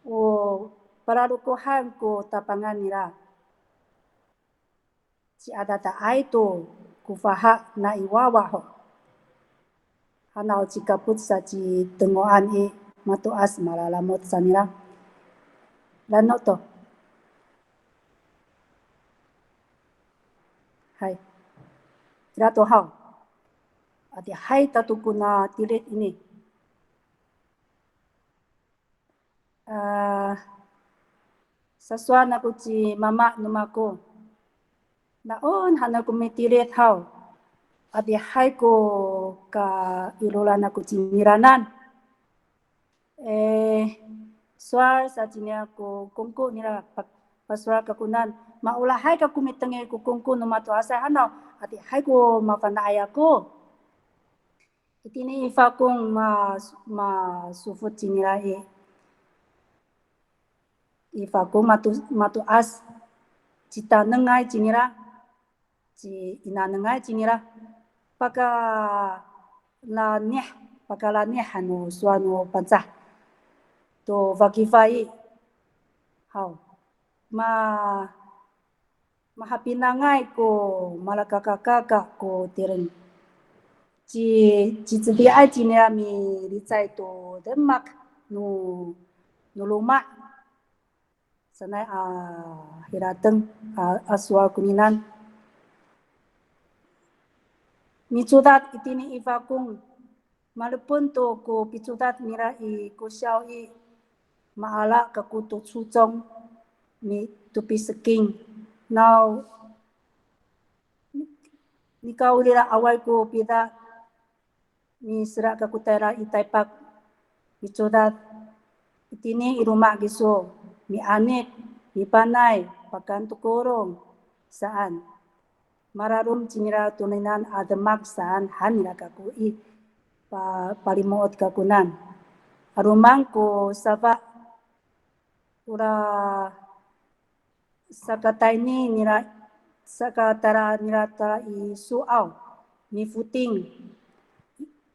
o pararukuhan ko tapangan nira ci adata ai to kufaha na iwawa ho hanau jika putsa ci tengoan matuas malalamot sanira lano to hai rato hao ati hai tatukuna tilit ini saswan aku ci mama numaku naon hana kumitilit hao ati hai ko ka ilulan aku ci miranan suar sa cinia ko kungku nira paswar kakunan maula hai ka kumitenge ko kungku no mato asa hana ati hai ko mafana ayako itini ifakung ma sufut cinira ifakung matu as cita nengai cinira ci ina nengai cinira paka la nih hanu suanu pancah to vakifai hau mahapinangai ko malakakaka ko tiring ci ai cinira mi ricai to demak nu luma sanai hirateng aswa kuninan micudat itini ifakung malupun to ko picudat mira ko xiao maala ka kutu sucong mi tupi seking now nikau lira awal ko pida mi serak ka kutera itaipak micudat itini iruma giso mi anik mi panai pakan tukorong saan mararum cinira tuninan ademak saan hanira kaku palimuot kakunan arumang ko saba ura sakataini nira sakatara nira tara suaw mi futing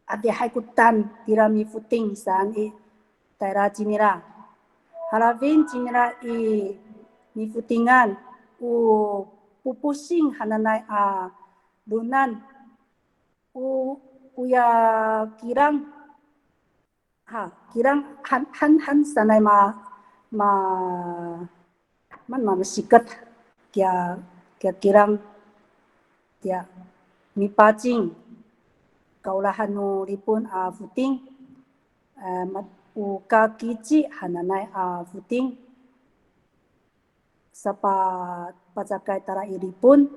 ati haikutan tira mi futing saan taira cinira halavin cinira mi futingan pupusing hananay lunan uya kirang han sanay masikat kya kirang kya mipacing kaulahan no lipun futing kakici hananay futing sapa pacakay tara iripun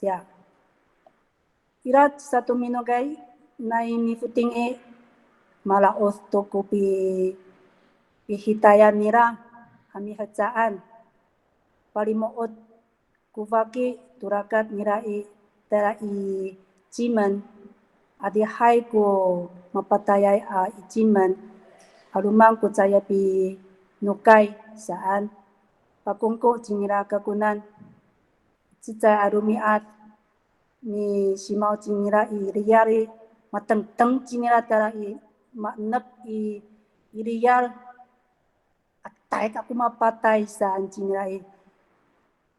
ya irat satu minogay na mi futing malaos to ko pihitayan nira kami hacaan palimuot kuvaki turakat nira tera cimen adi hai ko mapatayay cimen alumang ko saya pi nukay saan pakungko cingira kakunan cicay arumiat ni simau cingira riyari mateng-teng cingira tara maknep riyal atay kaku mapatay saan cingira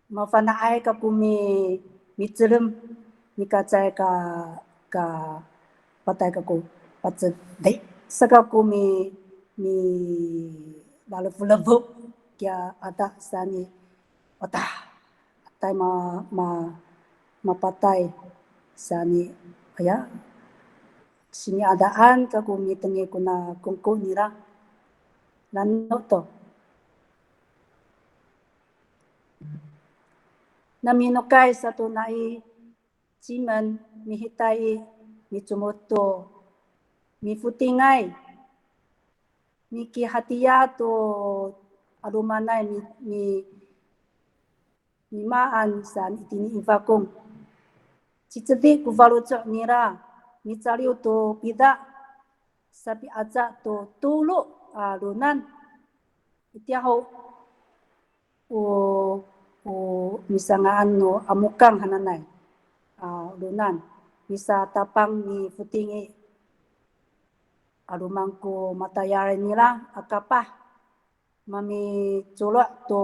mafanaay kaku mi celem mi kacay ka patay kaku patay sakaku mi lalu kya ada sani atay mapatay sani ya sini adaan kaku mitenge kuna kungko nira lano to naminokay satu nai cimen mihitai micumoto mifutingay miki hatia to alumanay maan san itini infakong cicedi kuvalucok nira micariu to pida sapi aja to tulu lunan itiaho misangaan no amukang hananay lunan bisa tapang ni futingi alumangko matayari nila akapah mami culok to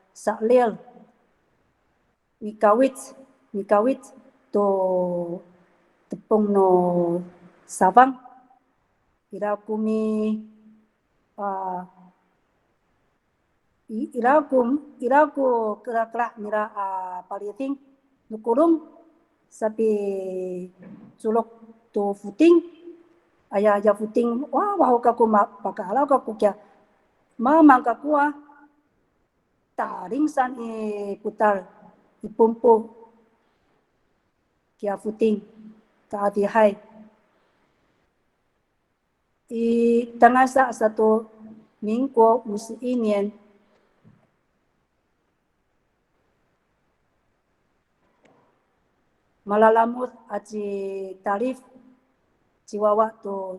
saklil mikawit to tepung no sabang irakumi iraku kerak nira paliting nukulung sapi culok to futing aya futing wah kaku pakala kaku kya mamang kaku taring san putar ipumpu kya futing taati hai tangasa satu minggu musi inian malalamut aci tarif ciwawa to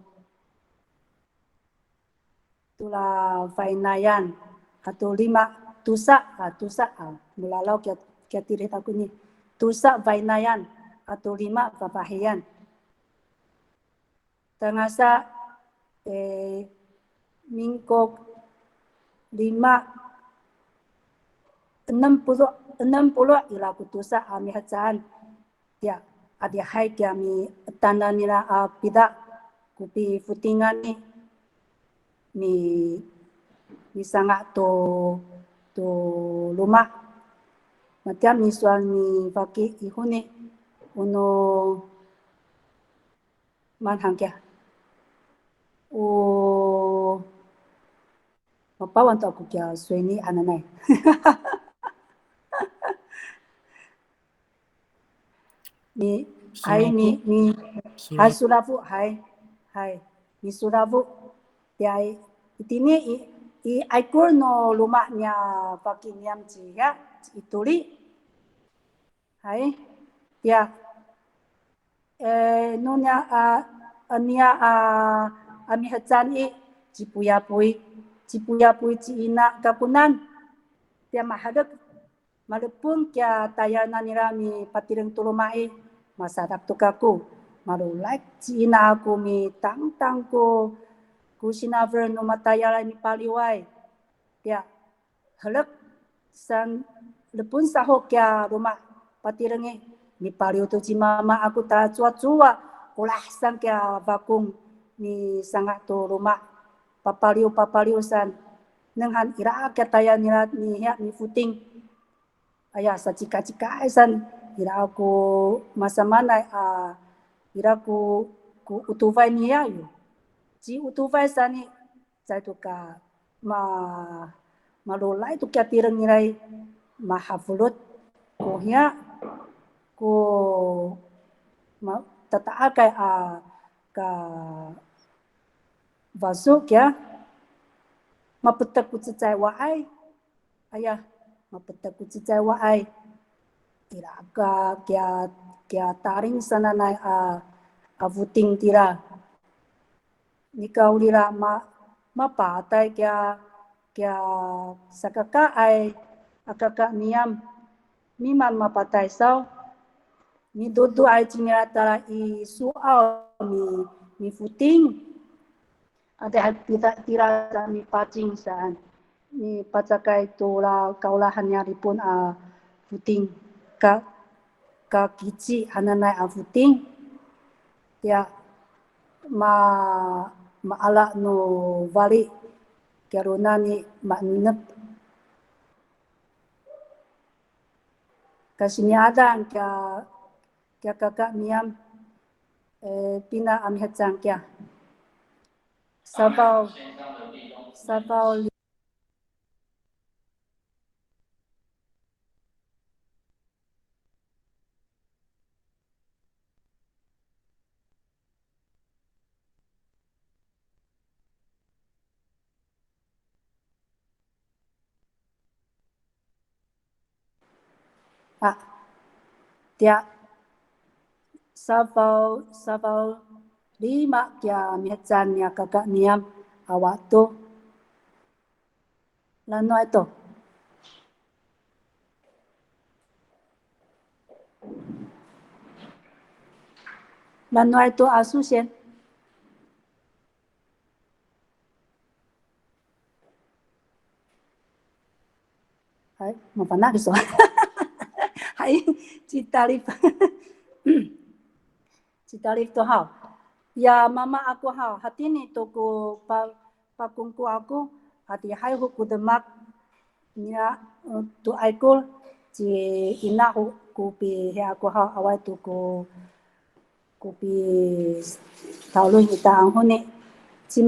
tula fainayan atau 5 tusa mulalau kya tirih aku ni tusa fainayan atau 5 papahian tangasa mingkok 60 ila kutusa ami hacaan ya adi hai kami tanda nila pida kupi futingan ni sangat to luma matiam ni suami paki ihune uno manhang kya mapawan to aku kya sueni ananay ni sulafu hai ni sulafu ya itini aikur no lumaknya pakai niam cia ituli hai ya nunya ania ami hacani cipuya pui cina kapunan dia mahadek malupun kya tayana nirami patireng tulumai masadak tukaku marulak cina aku mi tangtangku kusinaver no matayala mi paliwai dia halak san lepun sahok ya rumah patirengi ni pariu tu ci mama aku ta cua ulah sang kya vakung ni sangat tu rumah papariu san nenghan ira kya taya ni ya ni futing ayah sa cika san ira aku masa mana ira ku utuvai ni ya yu ci utuvai sani sai tu ka malolai tu kya tireng nirai mahafulut kuhnya ku tataakai ka vasuk ya mapetak ku cecai waai ayah mapetak ku cecai waai ira ka kya taring sananai avuting tira nikau lira ma patai kya sakaka ai akaka niam miman mapatai sau ni dudu ai cingira tara i suau mi futing ada pita tira mi pacing san ni pacakai tula kaulahannya ripun futing ka kici hananai futing ya ma ala no vali karuna ni maknep kasiniadan kya kakak miam pina amhetsang kya sabau dia sabau lima kya mihcan ya kakak niam awak tu lano itu asusen hai mau panak so hai citalip to hao ya mama aku hao hati ni to ku pakungku aku hati hai huku demak nya tu aikul ci ina ku pi he aku hao awai tu ku pi taulun ita anghone ci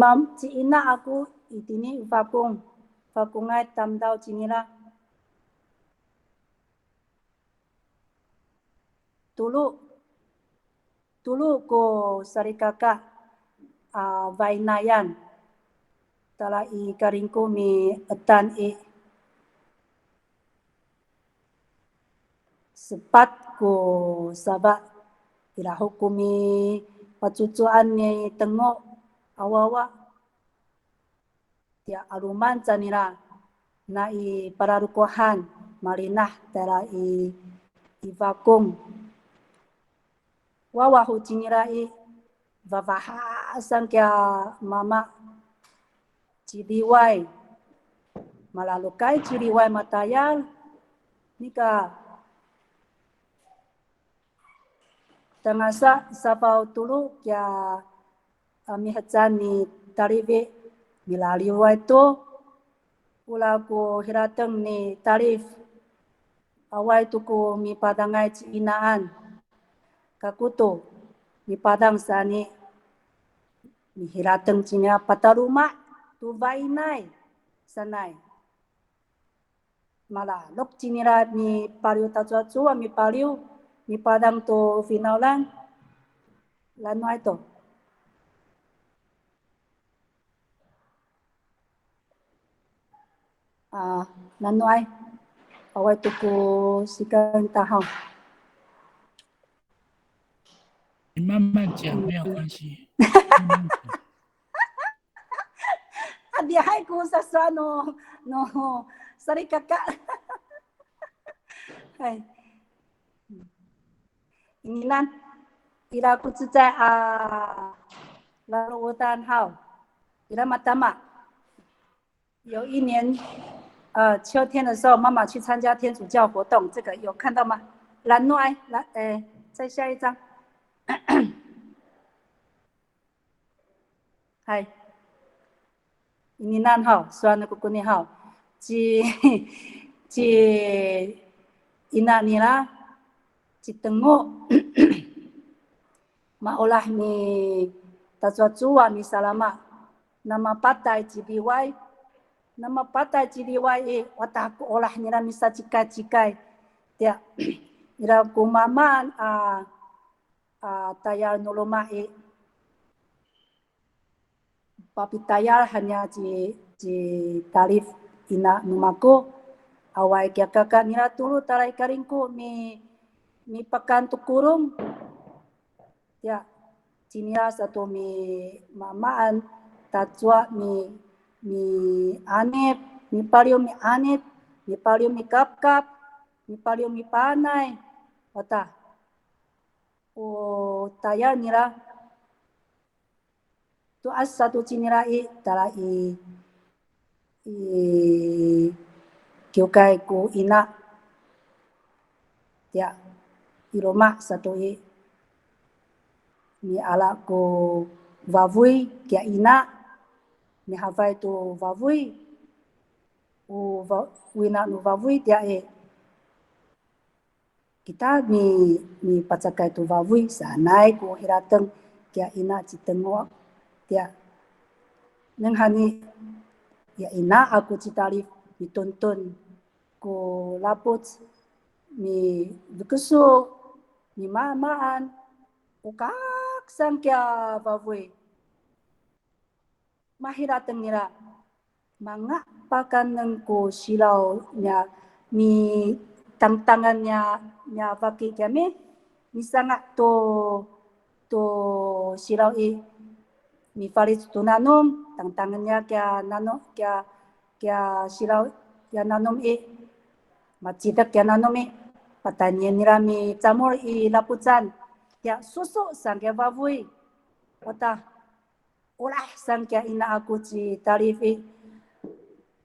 ina aku itini pakungai tamdau cingira Tulu ko sarikaka vainayan tala i karingko mi etan sepat ko sabak iraho ko mi pacucuan ni tengok awawa tia aruman canira na i pararukohan marinah tala i vakung wawahu cinirai vavahasan kya mama cidiwai malalukai cidiwai matayal nika tangasa sapau tulu kya mihacan ni taribe milaliwai to pula ko hirateng ni tarif awai tuku mi padangai ciinaan kakuto mi padang sani mi hirateng cinia pataruma tu vainai sanai mala lok cinira mi pariu tacua mi pariu mi padang to finaulan lanwai to lanwai awai tuku sikan tahau 你慢慢讲没有关系。Dia hai ku sasa no sari kakak. Hai. Inilan ira ku cecai lalu hutan hau. Ira matama. 有一年秋天的时候，妈妈去参加天主教活动，这个有看到吗？蓝诺来，再下一张。嗨，ini nan hao, suara kuku ni hao. Ci ina ni lah, ci tengok maolah ni tazwajua ni salama. Nama patai cibiwai. Nama patai cibiwai wataku olah ni lah misa cikai-cikai. Dia ira kumaman tayar nolomai. Papi tayar hanya ci tarif ina numaku. Awai kia kakak nira tulu tarai karingku mi pakan tukurung. Ya, cinira satu mi mamaan tajwa mi anip, mi palium mi anip, mi palium mi kap-kap, mi palium mi panai. Wata. O tayar nira tu as satu cinira tala kyokai ku ina. Ya, iroma satu mi ala ku vavui kia ina. Mi havai tu vavui. Wina nu vavui dia kita mi pacakai tu vavui sanai ku irateng kia ina citengok dia nenghani ya ina aku citarif dituntun ku laput mi bekesu mi maan ukak sang kia vavui mahirateng nira manga pakanengku silau nya mi tangannya nya baki kami misangat to silau mi faris tu nanum tangannya kia nano kia silau kia nanum macidak kia nanum patanya nira mi camur lapucan ya susu sang kia vavui wata ulah sang kia ina aku ci tarif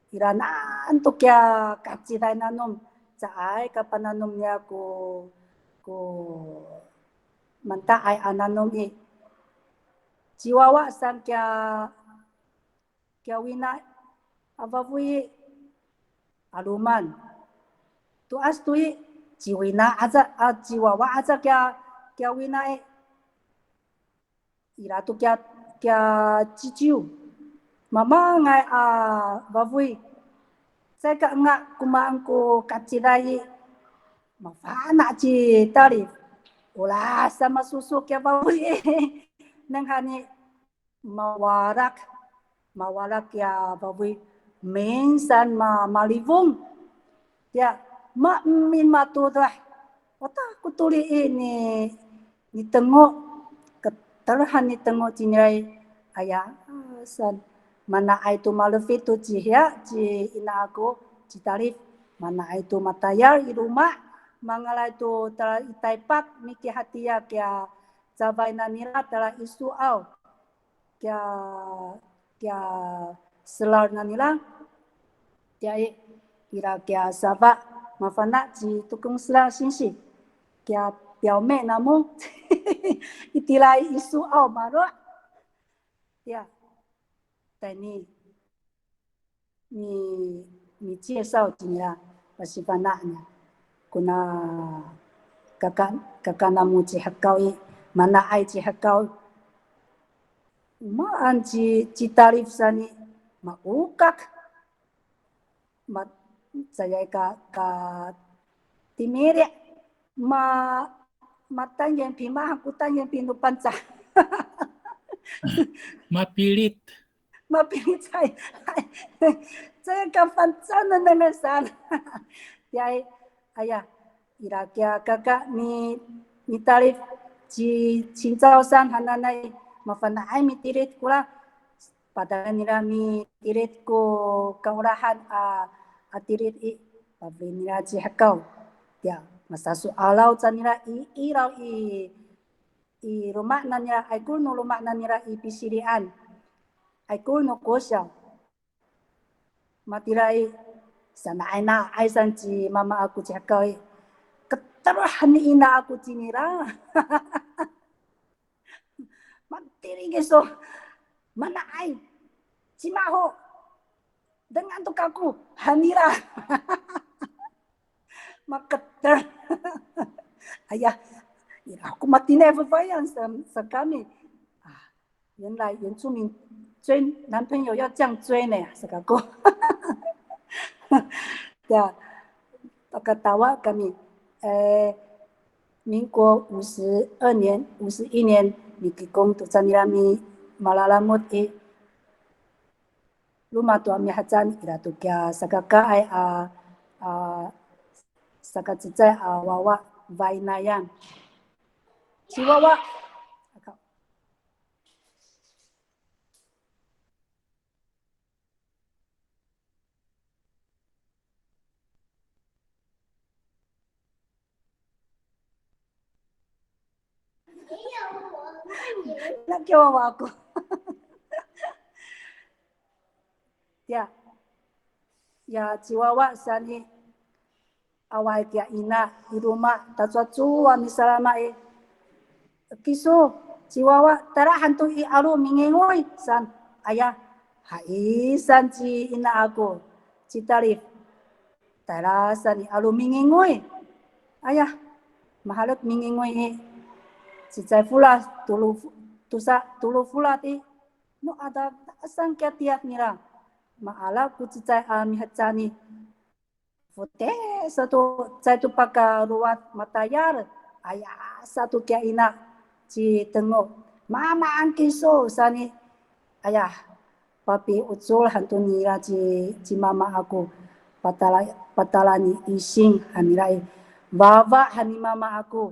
iranan tu kia kacitai nanum caai kapan nanumnya ku mantaai ananum Chihuahua sang kia wina avavui aluman tu astui chiwina aja Chihuahua aja kia wina ira tu kia ciciu mama ngai vavui saya ngak kumaangku kacirai mafana ci tarif ulah sama susu kia vavui nenghani mawarak ya vavui mensan malivung ya mak min matudah wata kutuli ini tengok keterhan ni tengok cinyai ayah san mana itu malufit tu cihya ci ina aku ci tarif mana itu matayar di rumah mangala itu tala itaipak miki hatia kia cabai nanira tala isu au kia selar nanira kia ira kia sabak mafana ci tukung selar sinsi kia piaume namu itilai isu au maro ya tani ni 介绍你啦，pasipananya kuna kakak namu ci hakau mana ai ci hakau maan ci tarif sani maukak mat saya ka timere matan yang pima hakutan yang pinu panca Mapilit. Mapilit saya kapan sana dengan sana ya ayah irakia kakak ni tarif ci cincausan hananai mafanai mi tirit kula pada nira mi tirit ko kaurahan tirit pabli nira ci hakau ya masasu alau canira irau rumah nanya aikul no rumah nanya pisirian aikul no kosya matirai sana aina aisan ji mama aku cakap keteruhan ina aku cinira materi geso mana ai cimaho dengan tukaku hanira maketer ayah aku mati never bayang sekali 原来原住民追男朋友要这样追呢，是个哥。ya, katawa kami, 民国52年、51年，你给公都在那里马拉拉木的，rumah tu kami hajan ira tu kia sakaka ai sakacicai wawa vainayan, chiwawa. Nak kiawa aku. Ya, ya Chihuahua sani awal kia ina di rumah tacuacua misalnya kisu Chihuahua tara hantu i alu mingengoi san ayah hai san ci ina aku citarif tara sani alu mingengoi ayah mahalak mingengoi cicai fula tulu fula ti no ada sang kia tiap nira maala ku cicai mihacani fote satu tu pakai ruat matayar ayah satu kia ina ci tengok mama angkiso sani ayah papi ucul hantu nira ci mama aku patalani ising hanirai baba hani mama aku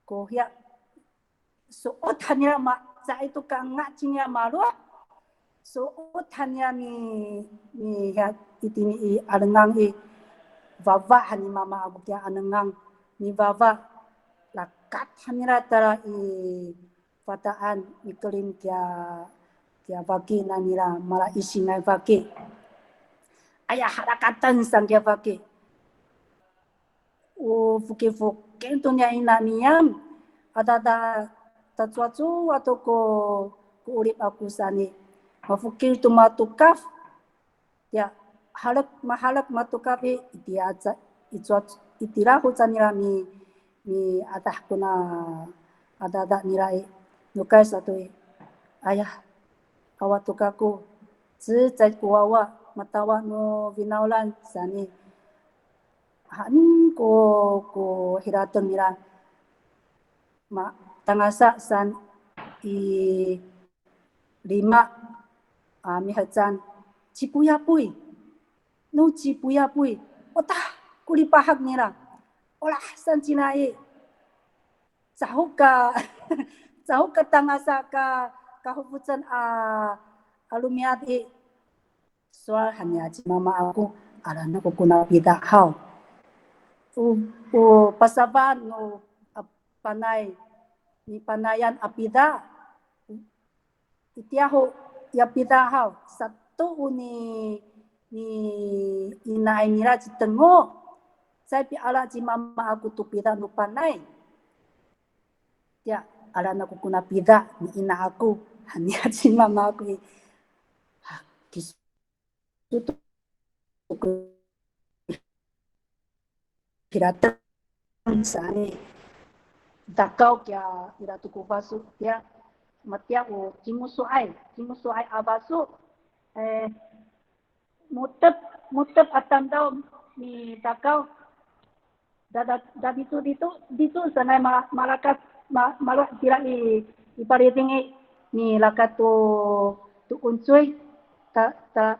ko hia suot hanira ma sa itu ka ngacinya malu suot hanya ni ya itini i alengang i baba hani mama aku kia alengang ni baba lakat hanira tara i pataan iklim kia bagi nanira mala isingai bagi ayah harakatan sang kia bagi fuki tunya ina niam ada tacuacu atau ko urip aku sani mafukir tu matukaf ya mahalak matukaf dia itirahu sanira mi atah kuna ada nirai nukai satu ayah awak tukaku cai kuawa matawa no vinaulan sani han ko hiratun nira ma tangasa san i 5 mihajan cipuyapui no cipuyapui otah kulipahak nira olah san cinai cahuka tangasa ka kahupucan alumiat soal hanya mama aku arana ko kuna pida hau pasaban no panay ni panayan apida itiaho ya pida hau satu ni inai nira citengo saya pi ala ci mama aku tu pida no panay ya ala na kuna pida ni ina aku hanya ci mama aku kis tutu pirata sani dakau kia ira tuku basu ya matia o kimusu ai abasu mutep atandau ni dakau da ditu sanai malakat malak tira i paritingi ni lakatu tu unsui ta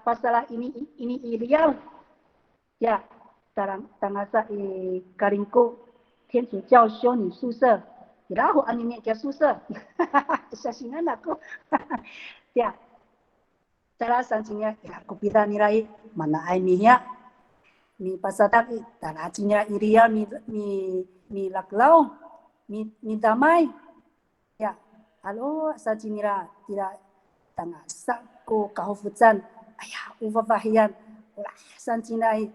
pasala ini irial ya tangasa i karingko 天主教修女宿舍，然后你念叫宿舍，写信aku, ya, cara sancinya aku pita nirai mana ai mihya, mi pasadak tara cinya iria mi laklau, mi damai, ya, halo sacinira tira tangasa ko kahufutan ayah uvavahian ulah sancinai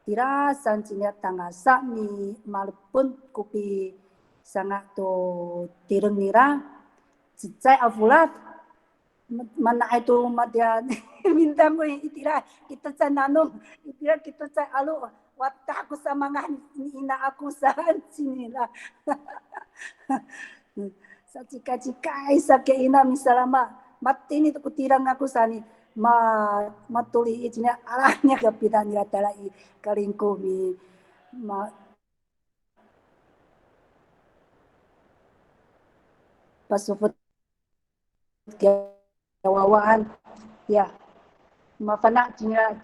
tira sancinya tangasa mi malpun kupi sangat to tireng nira cicai avulat mana itu madian bintang ko itira kita sa nanong itira kita sa alu wata ako sa mga ina aku saan sinila sa chika-chika sa ke ina misalama matini to kutirang aku sani matuli ichnya alanya kapitan nila tala i kalingko mi pasupot kawawaan ya mafana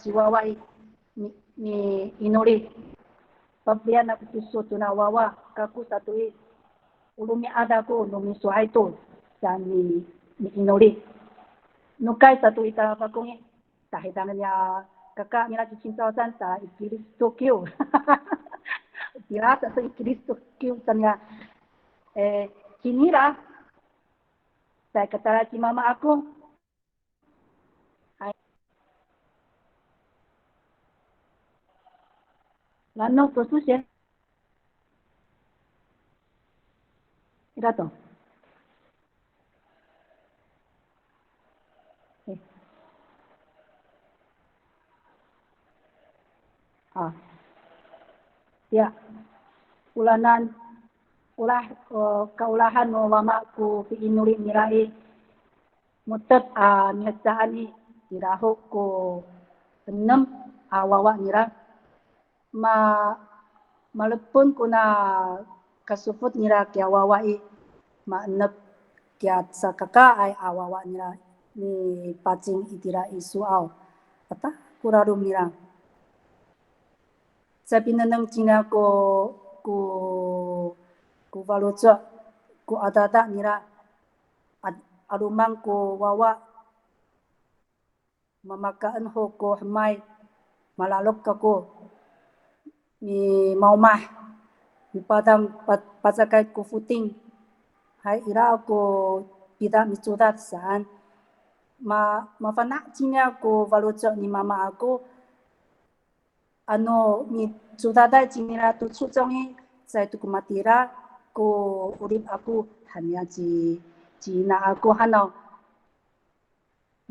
chiwawai ni inuri papian aku tusu tunawawa kaku satui ulumi ada ko ulumi suai to dan ni inuri nukai satu ita pakungi tahitannya kakak nila cinta-cintaan ta ikiris Tokyo dia satu ikiris Tokyo tanya kinira saya kata lagi mama aku lano proses ya ira to ya ulanan kaulahan mo mama ku piinuri nirai mutet nihacaani iraho ko 6 awawa nira malepun kuna kasuput nira kya wawai manek kya sakaka ai awawa nira ni pacing itira isuau ata kurarum nira sabi nanang cina ku valuco ku adada nira arumang ko wawa mamakaan ho ko hamay malalok kako ni maumah ni padang pasakai ko futing hai ira ko pida micudat saan mafana cinya ko valuco ni mama aku ano mi cudada cinira tu cucongi saya tu kumatira ko urip aku hanya Cina aku hanau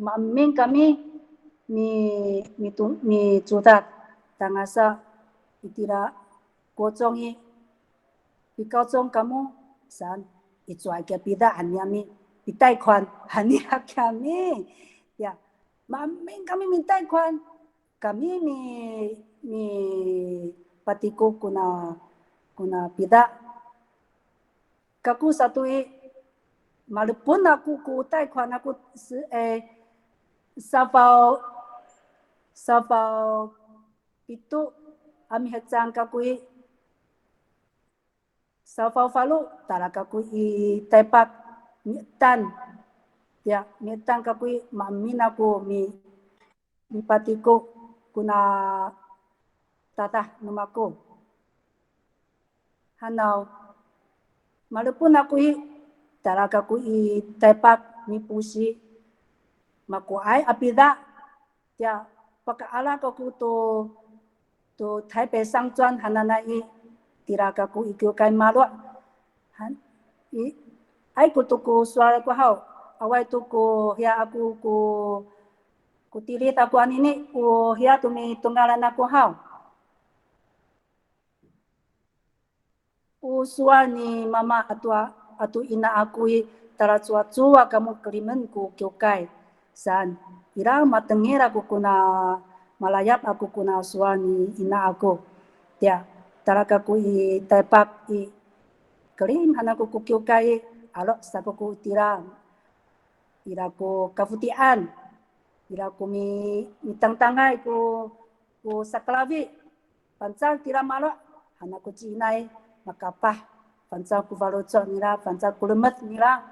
maming kami mi cudat tangasa itira kocongi ikaucong kamu san icuai ke pida hanya mi pitai kwan hanya kami ya maming kami mintai kwan kami mi patiko kuna pida kaku satui malupun aku kutai kwan aku sabau itu ami hecang kakui sabau falu tara kakui i tepak mitan ya mitan kakui mamin aku mi patiko kuna tatah numaku hanau malupun aku tara kaku i tepak mi pusi maku ai apida ya pakaala kaku to Taipei Sangjuan hananai tira kaku ikyo kai malwa ai kutuku suara ku hau awai tuku ya aku ku tirit aku anini ku ya tumi tunggalan aku hau usua ni mama atu ina aku tara cua kamu kelimen ku kyokai san ira matengera aku kuna malayap aku kuna suani ina aku ya tara kaku i tepak i kelim hanaku ku kyokai alok saku ku tira ira ku kafutian ira ku mi tangtangai ku saklavi pansal tira malok hanaku cinai makapah pansal ku valuco nira pansal ku lemet nira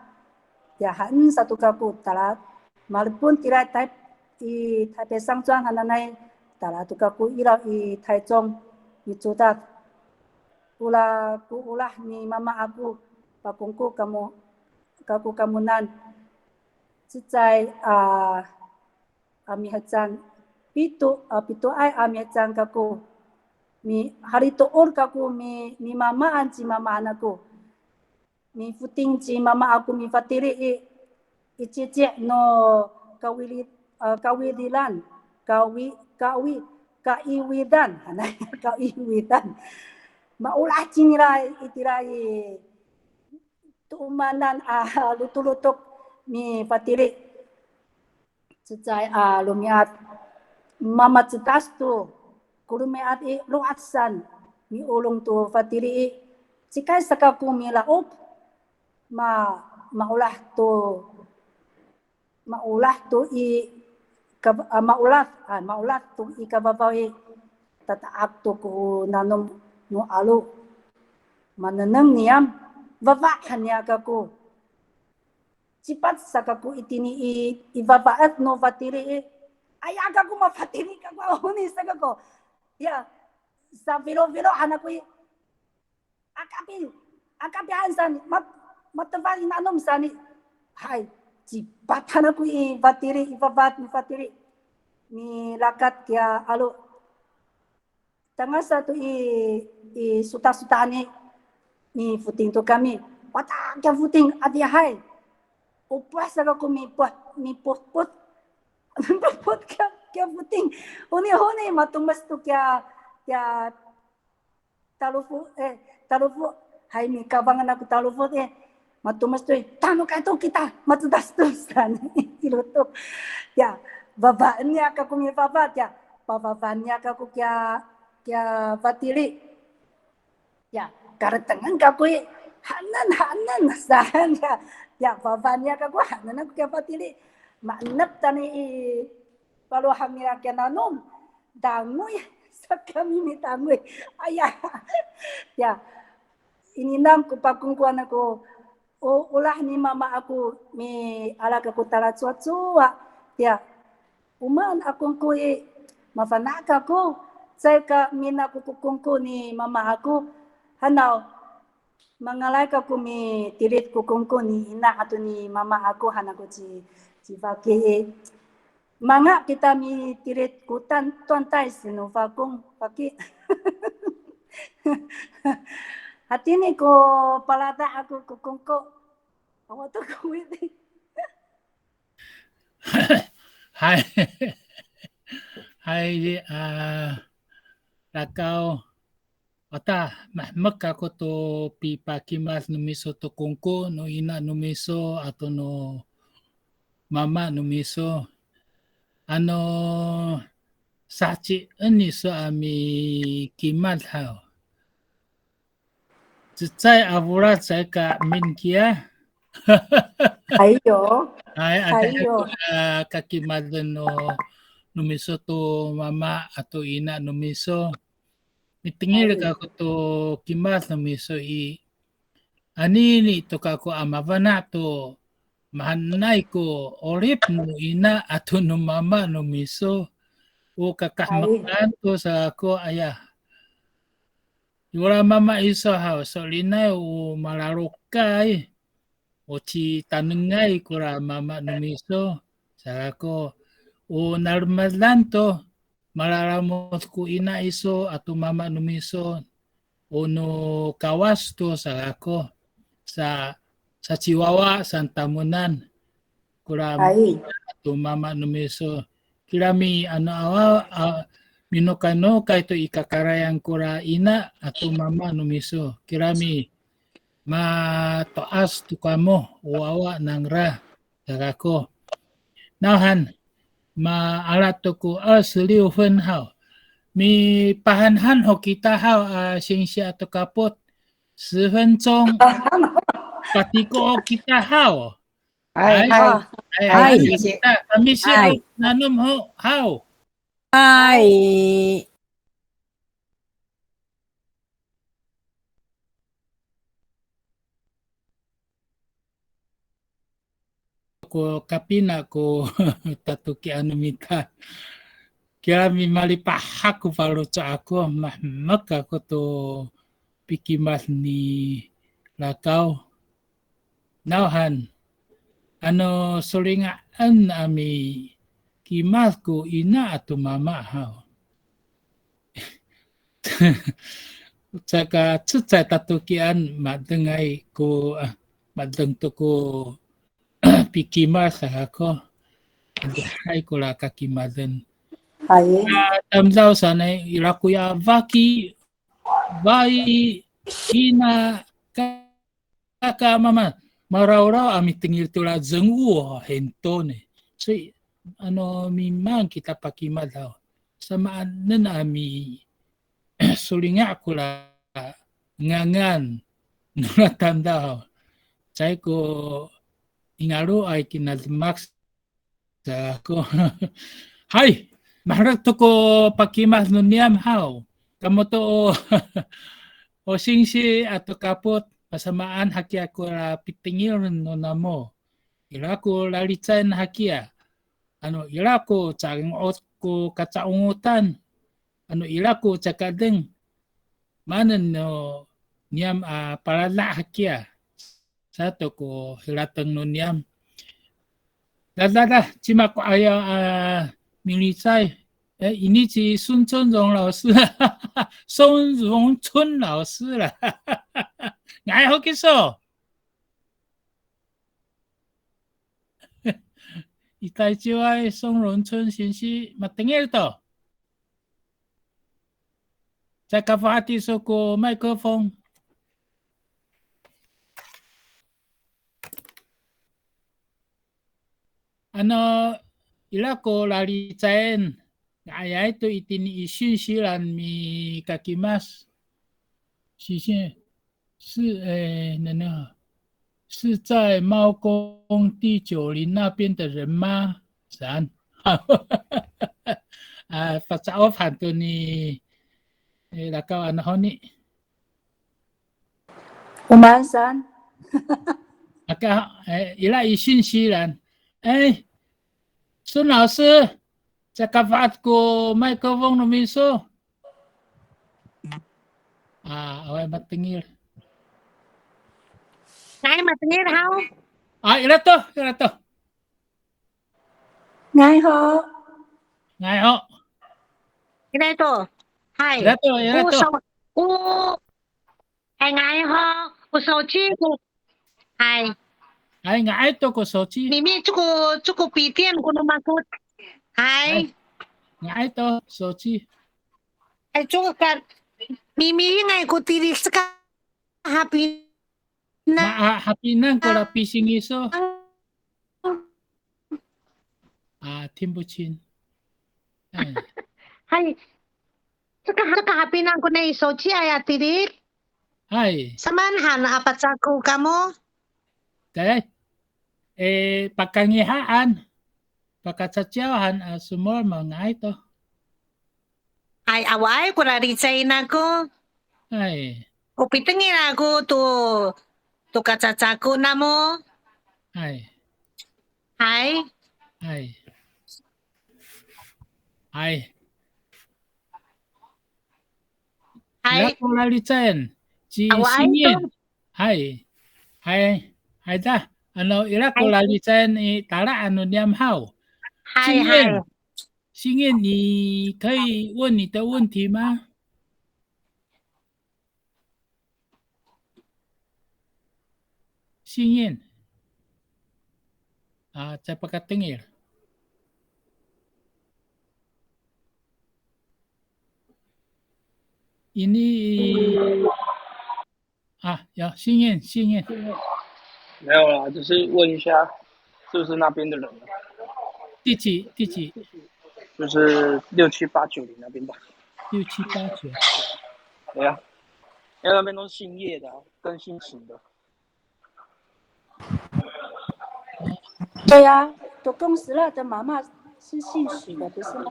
ya han satu kaku tara malpun tira Taipei Sangjuan hananai tara tu kaku ira i Taichung i Cudat ulah ni mama aku pakungku kamu kamunan cicai ami hacan pitu ay ami hacan kaku mi hari tuur kaku mi mamaan ci mama anakku mi futing ci mama aku mi fatiri icicik no kawidilan kaiwidan kaiwidan maulah cinirai itirai tuumanan lutuk-lutuk mi fatiri cecai lumiat mama cetas tu kurumiat luatsan mi ulung tu fatiri cikai sakaku mi laup maulah tu maulah tu ikababawi tataak tu ku nanum no alu maneneng niam babahan niya kaku cipat sakaku itini ibabaat no fatiri ayah kaku mafatiri kaku ahuni sakaku ya sa vilo anakku akapi ansan matavali nanum sani hai cipat anakku fatiri ibabat ni fatiri ni lakat kya alu tengah satu suta-sutani ni futing tu kami watak kya futing adi hai upas ako mi put kya futing huni matumas tu kya talufu hai mi kabangan aku talufu matumas tu tano kaito kita matudas tu san ilutuk ya babaannya aku mi babat ya babaannya aku kya fatiri ya karetengan kaku hanan sahan ya babannya kaku hanan aku kya fatiri maknap tani kalau hamira kya nanum dangoy sa kami ni dangoy ayah ya ini nam ku pakungkuan aku ulah ni mama aku mi alak aku talat suat ya uman akong kuy mafanaka ko saya ka mina kukungko ni mama aku hanaw mangalay ka mi tirit kukungko ni ina ato ni mama aku hanako ci baki mga kita mi tirit kutan tuantay sino fakong paki hatini ko palata aku kukungko awato ko witi hai lakau ata mahmak ako to pipakimas numiso to kungko no ina numiso ato no mama numiso ano sachi eniso ami kimat hao cicai aburat saya ka min kia ayo ay ada kakimat no numiso to mama ato ina numiso mitingil ka ko to kimas numiso anini to kako amavana to mahanay ko orip no ina ato no mama numiso o kakahmakan to sa ako ayah yura mama iso hao so linay o malarokay o ci tanengay kura mama numiso sa ako o narmalan to malaramot ko ina iso ato mama numiso o no kawas to sa ako sa Chihuahua Santamunan kura ato mama numiso kirami minokano kaito ikakarayang kura ina ato mama numiso kirami mataas to kamo wawa nang ra sa ako nahan maalat to ko seliu fen hao mi pahanhan ho kita hao singsya to kapot 10分钟 patiko kita hao Hai kita kami siya nanom ho hao hai ko kapina ko tatuki anumita kaya mi malipahak ko palo sa ako mahmak ako to pikimas ni lakaw nauhan ano suringaan ami pakimasku ina atau mama hao. Jaka cecai tatukian madengai ko madeng toko pikimas ako. Hai ko la kakimaden. 係 Tamzao sana iraku ya vaki vai ina kaka mama marau-rau ami tingil tula zengu hentone. So mimang kita pakimad hao. Samaan nan ami sulinga ko la ngangan nulatanda hao. Saya ko ingaro ay kinadmax sa ko. Hai, maharap to ko pakimas nunyam hao. Kamu to o singsi atau kapot pasamaan hakia ko la pitingil no namo. Ila ko lalitsain hakia. Ila ko caging ot ko kacaungutan. Ila ko cakadeng. Manan no niam palala hakia. Satu ko hilatang no niam. Dada, cima ko ayaw militsai. ini是孙春荣老师，孙荣春老师了，爱好给说。一代就爱宋荣春先生，嘛等下到。在咖啡地说过麦克风。ila ko lari caen. Ayah itu itini isun silan mi kakimas. 是在猫公第九林那边的人吗？闪，发展我反对你，那个安好你，我们山，那个伊拉一信息人，孙老师。Cakap ko microphone no miso. Away matingil. Ngay matingil hao. Ila to. Ngay ho. Ila to. Hai. Ila to. Ngay ho. Usochi ko. Hai. Ngay to ko sochi. Mimi cukup pitian kuno makut. Hai. Ngay to sochi. Cukup Mimi ngay ko tiris ka happy na. Happy na ko la pising iso. Timbuchin. Hai. Saka happy na ko na isochi ay atirik. Hai. Samanhan apat sa ko kamo. Kaya pakangihaan. Pagkatsatsyahan sumor mga ito. Ay away ko raritsayin ako. Ay. Kupitengin ako to katsatsako na mo. Ay. Ay. Ay. Ay. Ay. Lahat kong raritsayin. Si Singin. Ay. Ay. Ay da. Ila ko raritsayin tara niyam hao. 心燕，你可以问你的问题吗？心燕，在pagkatingil. Ini 有心燕。没有啦，就是问一下，是不是那边的人？第几？就是6、7、8、9零那边吧。6、7、8、9。对呀，因为那边都是姓叶的，跟姓史的。对呀，都公司了的妈妈是姓许的，不是吗？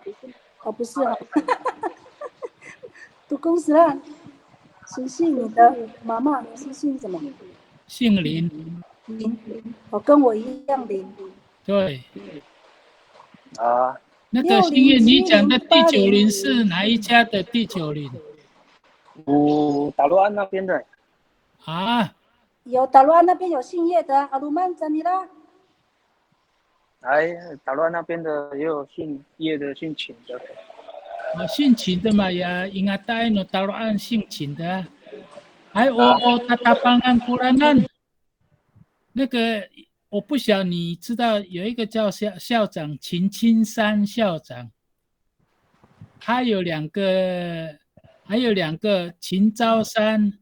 不是啊。都公司了，是姓你的妈妈是姓什么？姓林。跟我一样林。对。那个心燕，你讲的第九林是哪一家的第九林？打洛安那边的。有打洛安那边有姓叶的，阿鲁曼在你啦。来打乱那边的也有姓叶的、姓秦的。姓秦的嘛呀，应该带no打乱姓秦的啊。还tatapangan Kuranan，那个我不晓你知道有一个叫校长秦青山校长，他有两个，还有两个秦昭山、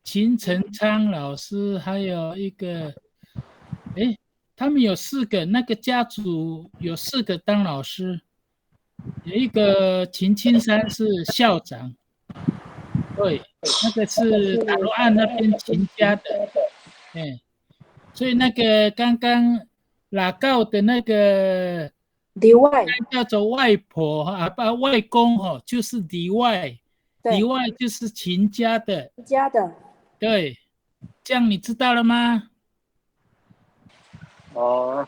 秦成昌老师，还有一个，诶，他们有4个，那个家族有4个当老师，有一个秦青山是校长，对，那个是达罗岸那边秦家的，哎，所以那个刚刚拉告的那个里外，叫做外婆啊，不外公哦，就是里外，里外就是秦家的，家的，对，这样你知道了吗？哦，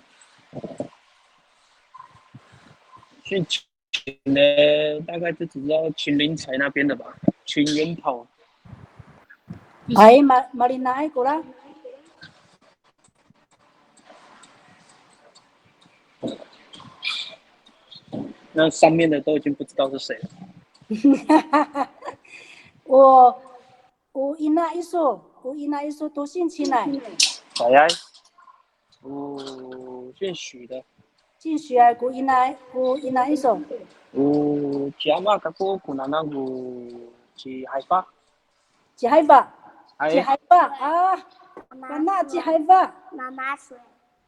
姓秦的大概就只知道秦林才那边的吧，秦元跑。哎，Marina过来。那上面的都已经不知道是谁了。我伊那一说都姓秦来，谁呀？哦，姓许的。姓许啊，我伊那一说，哦，家嘛，个个湖南那个去海发。几海吧哎，啊，那几海吧，妈妈说，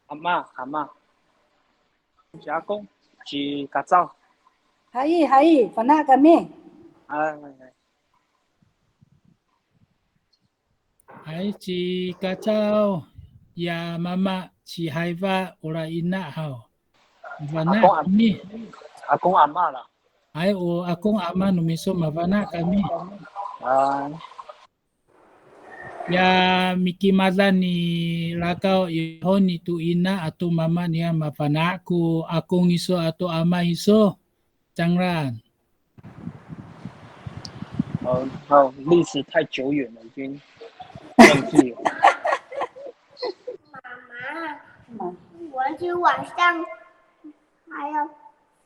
阿嬷，家公去甲走。还反那个咩？哎，还是个早呀，妈妈去海发，我来因那好，反那kami，阿公阿嬷啦。还我阿公阿妈努米说麻烦那kami。啊，Ya mikimala ni lakaw iho ni tuina atau mama niya mapana ku akong iso atau ama iso Changran。历史太久远了，已经忘记了。妈妈，我去晚上还有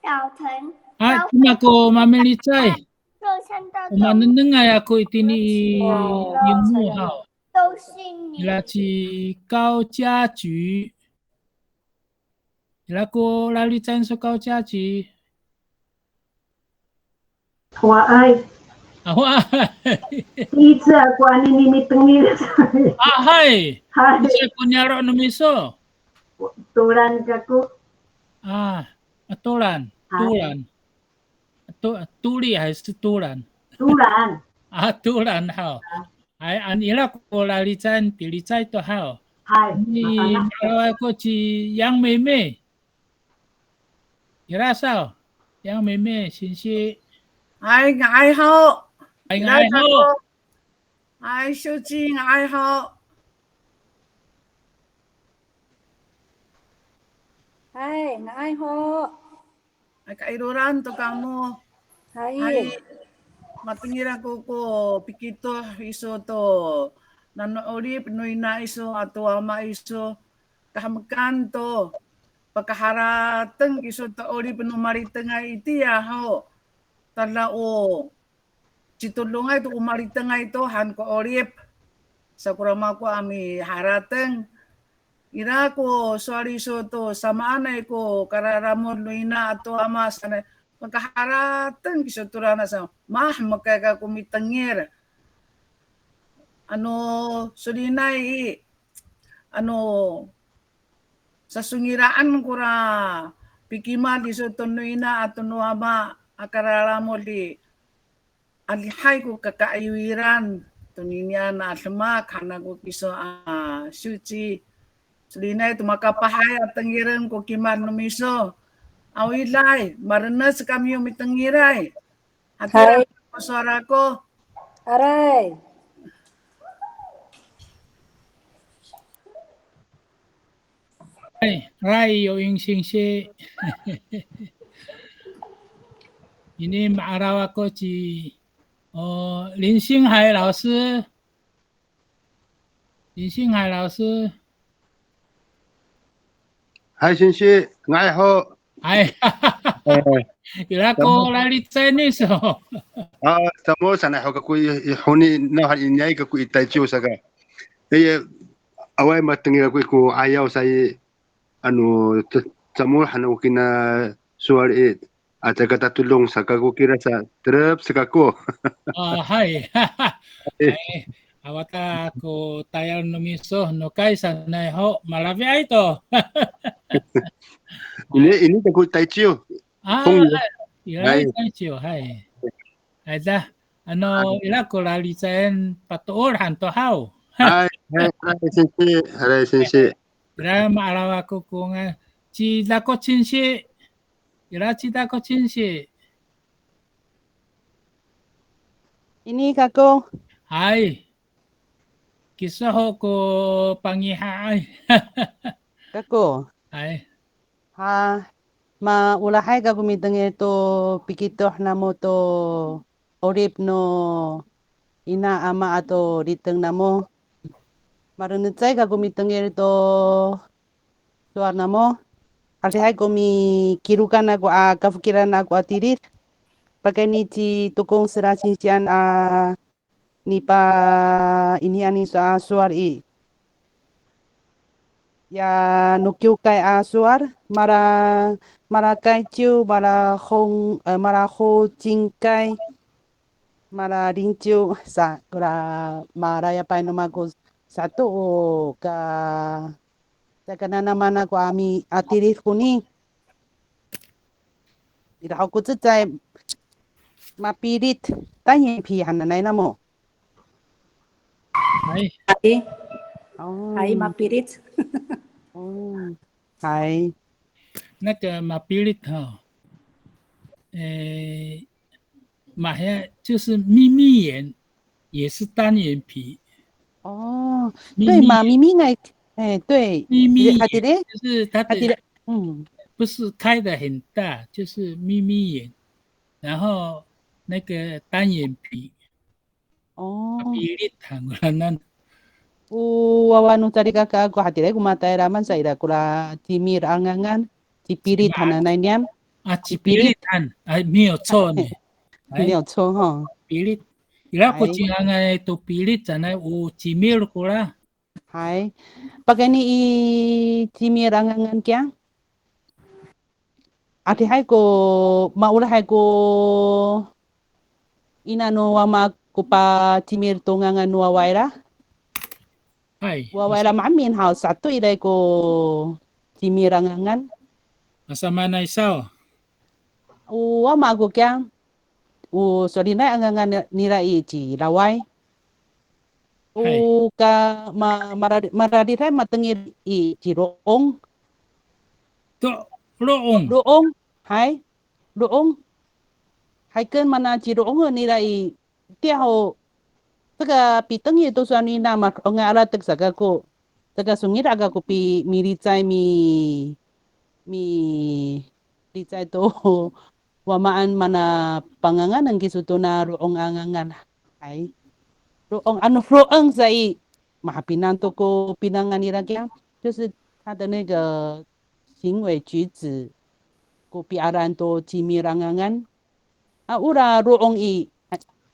小腾。Ah, cuma ko mamilitsay. 肉身的 Umananangay ako itini yung muhaw. 都是你。 Ila si Cao Jia Ju. Ila ko lalitsan so Cao Jia Ju. 我爱 Awa. 第一次啊，关你咪等你了。 Ah, hai. 嗨， Isa ko nyaro no miso. tulan kaku. Ah, atulan. Tulan. Tuli 还是tulan? Tulan. Ah, tulan hao. Ay, an ila ko lalitsan pilitsay to hao. 嗨， Ni marawa ko si Yang Mei. Ira sao? Yang Mei sinsi. 哎，爱好， Ay ngay ho. 哎，手机爱好，哎，爱好，哎，kairuran to kamu, 哎， ay, matingira ko pikito iso to, nanoori pinoy na iso ato ama iso, kahamkan to, pagkaharateng iso to ori pinumariteng ay iti ho, tala o, citulungay to umariteng ay to, han ko orip, sa kurama ko ami harateng, ira ko sorry so to samaanay ko kararamon luina ato ama sana magkaharatan kisuturana sa mah magkaka kumitangir ano sulinay ano sa sungiraan ko ra pikima di so tunuina ato no ama akararamon di alihay ko kakaayuiran tuninya na semak hana ko kiso suci Sulinay tumakapahay at tangiran ko kiman numiso. Awilay, maranas kami yung mitangiray. Hatiran ko suara ko. aray, Rai yo yung singsi. Ini maaraw ako si Lin Xinghai 老师。林星海老师。Hai Sensei, ngai ho. Hai, ila ko lali Chinese ho. Tamo sana ho kaku honi na hal inyai kaku itaichu saka. Awai matengi kaku ayau sai anu tamo hana kina suar ada kata tulung saka ku kira sa terap sakaku. Hai. Hai. Awata ko tayal no miso no kai sanai ho malavi ai to. Ini kaku itaichu. Hong ila itaichu hai. Hai da. Ila ko lali Chin patuor hanto hau. hai Sensei. Ila maalawa ko nga chi da ko chinshi. Ila chi da ko chinshi. Ini kako. Hai. Kisah ho ko pangihai. Kako. Hai. Maulahay ka gumitang ito pikitoh na mo to orip no ina ama ato ritang na mo. Marunutsay ka gumitang ito suar na mo. Alsihay kumi kirukan ako kafukiran ako atirit. Pagka ni ti tukong sirasin siyan ni pa iniani sa suar ya nukyu kay suar mara kay chiu mara ho chingkay mara rinchiu sa mara ya pa numago satu ka kana naman ako ami atiris kuni ira ko tsay mapirit tanya pihan na na mo. Hai. Hai mapirit. Hai. 那个马比利哈，马呀就是眯眯眼，也是单眼皮。哦，对嘛，咪咪哎，对，眯眯眼就是它的嗯，不是开的很大，就是眯眯眼，然后那个单眼皮。哦。比利坦过那。Wawanu tadi kakak aku hati ku mata raman sa ira kula timir angangan cipirit hananay niyan. 比利坦没有错呢。没有错哈。比利，伊拉国家个都比利真系有几米了过啦。Hai. Pag ni timir angangan kya? Ati hai ko maula hai ko inano wama ko pa timir tungangan wawaira. Wawaira mamin hao satu iday ko timir angangan. Masama na isaw. Wama ko kya? Sorry na angangan nira ichi laway. Ka maradiray matengir ichi roong. Roong. Roong. Hai. Roong. Hai ken mana chi roong nira i tia ho. Taga pitang ito sa nina mak o nga ala taga ko. Taga sungir aga ko pi miricay mi ricay to wamaan mana pangangan ang gisuto na roong angangan. Hai. Roong roong sa mahapinanto ko pinangan nira kya. 就是他的那个行为举止 ko piaran to chimirangangan. Ura roong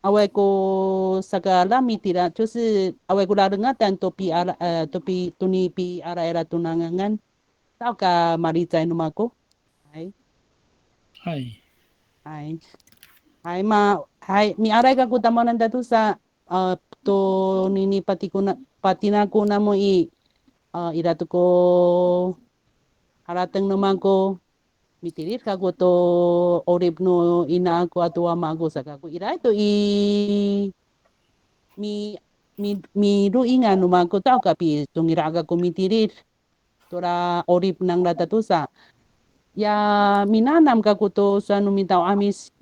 away ko sagala mitira 就是away ko larengatan to tuni pi ara era tunangangan. Tao ka maricay numako. Hai. Hai. Hai mi aray ka kutamanan datu sa to nini patina ko na mo iratu ko harateng naman ko mitirir ka ko to orib no ina ako at wama ako sa kako ira ito mi ruinga naman ko tao kapi tungira ka ko mitirir tora orib nang ratatusa ya minanam ka ko to sa numitaw amis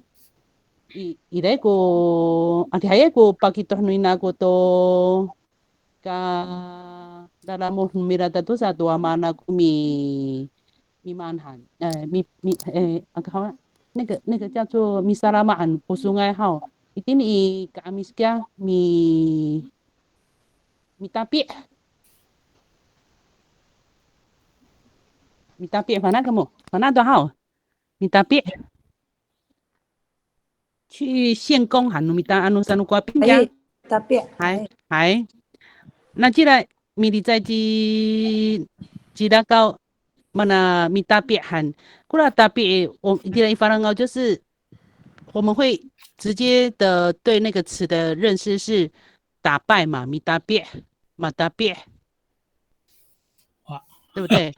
ira ko ati ko pakitoh no ina ko to ka dalam mirata tu satu amana ku mi manhan ang 那个叫做 misaramaan pusungay hao itin kaamis kya mi tapi minta别反那个么，反那多好，minta别。去县公喊米达安努山努瓜冰家， tapi 系，那既然米里在吉达高mana minta别喊，过来大别我既然一发人就是我们会直接的对那个词的认识是打败嘛，米达别马达别，对不对？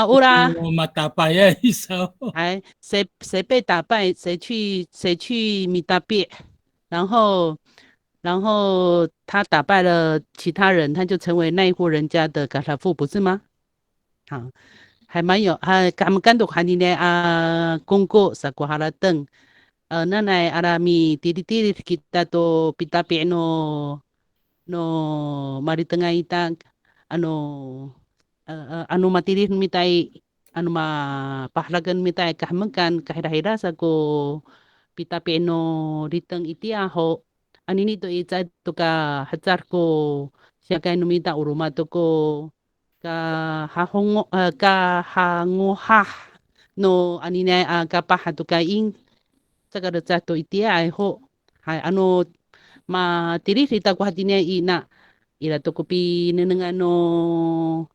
乌拉，打败的意思。谁被打败，谁去米达别，然后他打败了其他人，他就成为那一户人家的嘎萨夫，不是吗？好，还蛮有kami kan dok hanine kongko sa kuharateng nanay arami tiri-tiri kita to pitapi no maritengay itag ano matirir mitay ano mapahlagan mitay kahmagan kahira-hira sa ko pitapi no riteng itiaho anini to itad to ka hatsar ko siya kay numita urumato ko kahangoha no anina kapaha to kaing sa karatsa to itia ay ho hay ano matirita ko hatine ina ira to kopi nenengano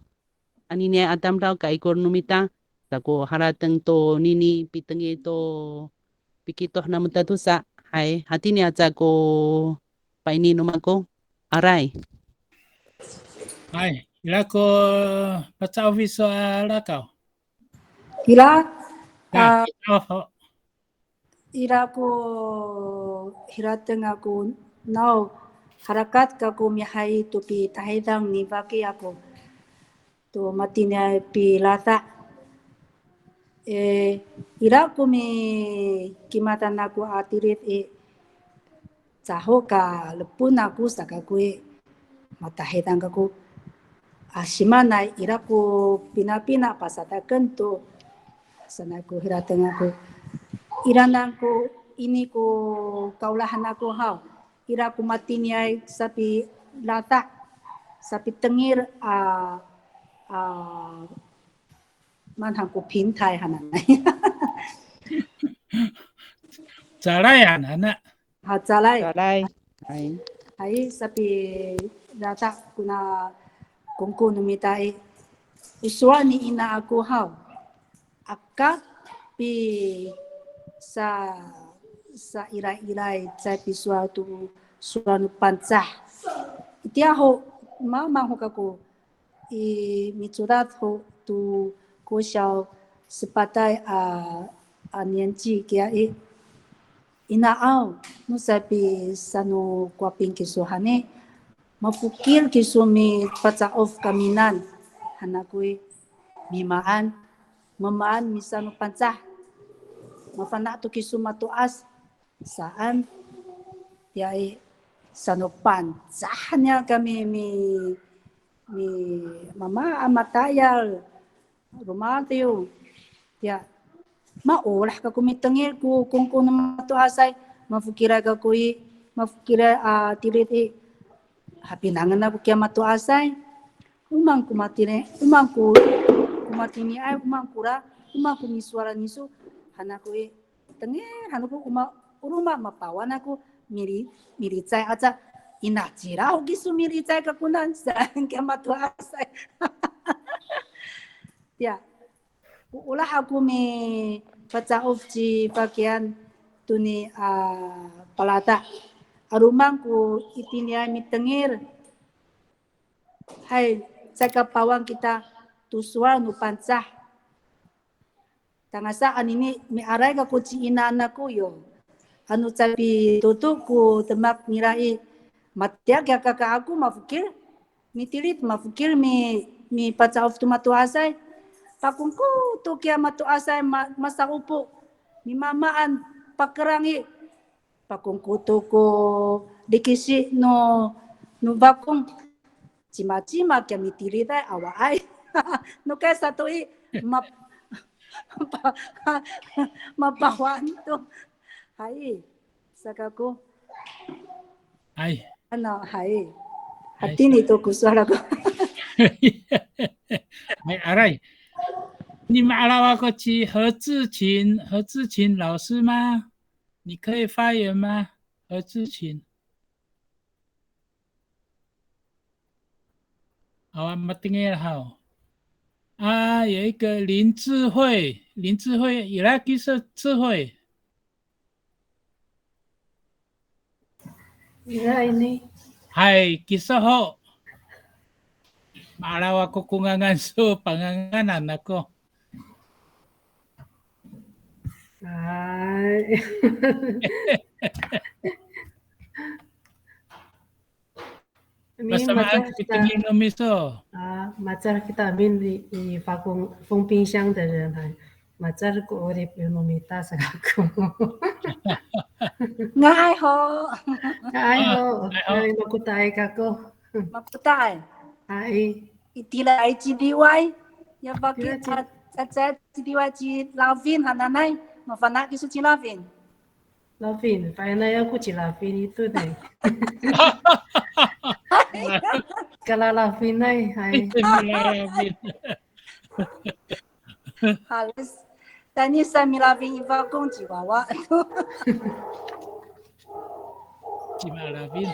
anine atam daw ka ekonomita sa ko harateng to nini pitengi to pikito na mutatu sa hay hatine atsa ko paini no ko aray ay ila ko baca office ala kau. ila Nah, ila ko hirateng aku now harakat kako mihai tu pi tahidang ni baki aku tu matinya pi lata ila ko mi kimatan aku atirit caho ka lepun aku sakakui matahidang aku asimana ila ko pina-pina pasataken tu sana ko hirateng aku iranan ko ini ko kaulahan aku hau ira ko matiniay sapi lata sapi tengir manhang ko pintai hananay Calay anak. calay ay sapi lata kuna kungko numitai uswa ni ina aku hau akak pi sa ira-irai sapi suatu pancah itia ho mama ho kako mitsurat ho tu ko xiao 18年纪 kia inaau no sapi sanu kuaping kisuhane mafukir kisumi paca of kaminan hanakui mimaan memaan misanu pancah mafana tu kisuma tuas saan yai sanu pancahnya kami mi mama amatayal rumah tiu ya maulah ka kumitengir ku kungku nama tuasay mafukira ka kui mafukira tirit hapinangan aku kia matuasay umang kumatine umangku kumatini ay umangkura umangku misuara nisu hanaku tengeh hanaku uruma mapawan aku miricay aja inacira ogi su miricay kakunan sa kia matuasay ya ulah aku mi baca ofci bagian tuni palata arumangku itinya mitengir hai jaga pawang kita tuswa nu pancah tangasaan ini mi aray ka kuci ina anakku yo anu capi tutuku temak mirai matya kya kakak aku mafukir mitilit mafukir mi paca of tu matu asay pakungku tu kya matu asay masa upo mi mamaan pakerangi pakungku tu ko dikisi no bakung cima-cima kya mitilit ay away no kaya satu mapawan to hai sakaku ay ano hai hati ni to kuswara ko 哎，阿赖，你马拉瓦过去何志勤老师吗？你可以发言吗？何志勤。好啊，马丁耶好。啊，有一个林智慧也来给说智慧。ini Hai, kisah ho. Maalaw ako kungangan so panganganan ako. ai ini Masamaan kita miso. macar kita amin di fong pingsang de ren hai macar ko orip nomita sa ko Ngai ho. ai ho ai makutai ka ko Maputai. ai Itila ai chi diwai. Ya bagi Tila at chi diwai chi lavin hananai. Mafana kisu chi lavin. Lavin phải nay aku chỉ Lavin itu deh kalau Lavin này hai Halis. Tani sami lavin iwa kong chihuahua. Cimalabin.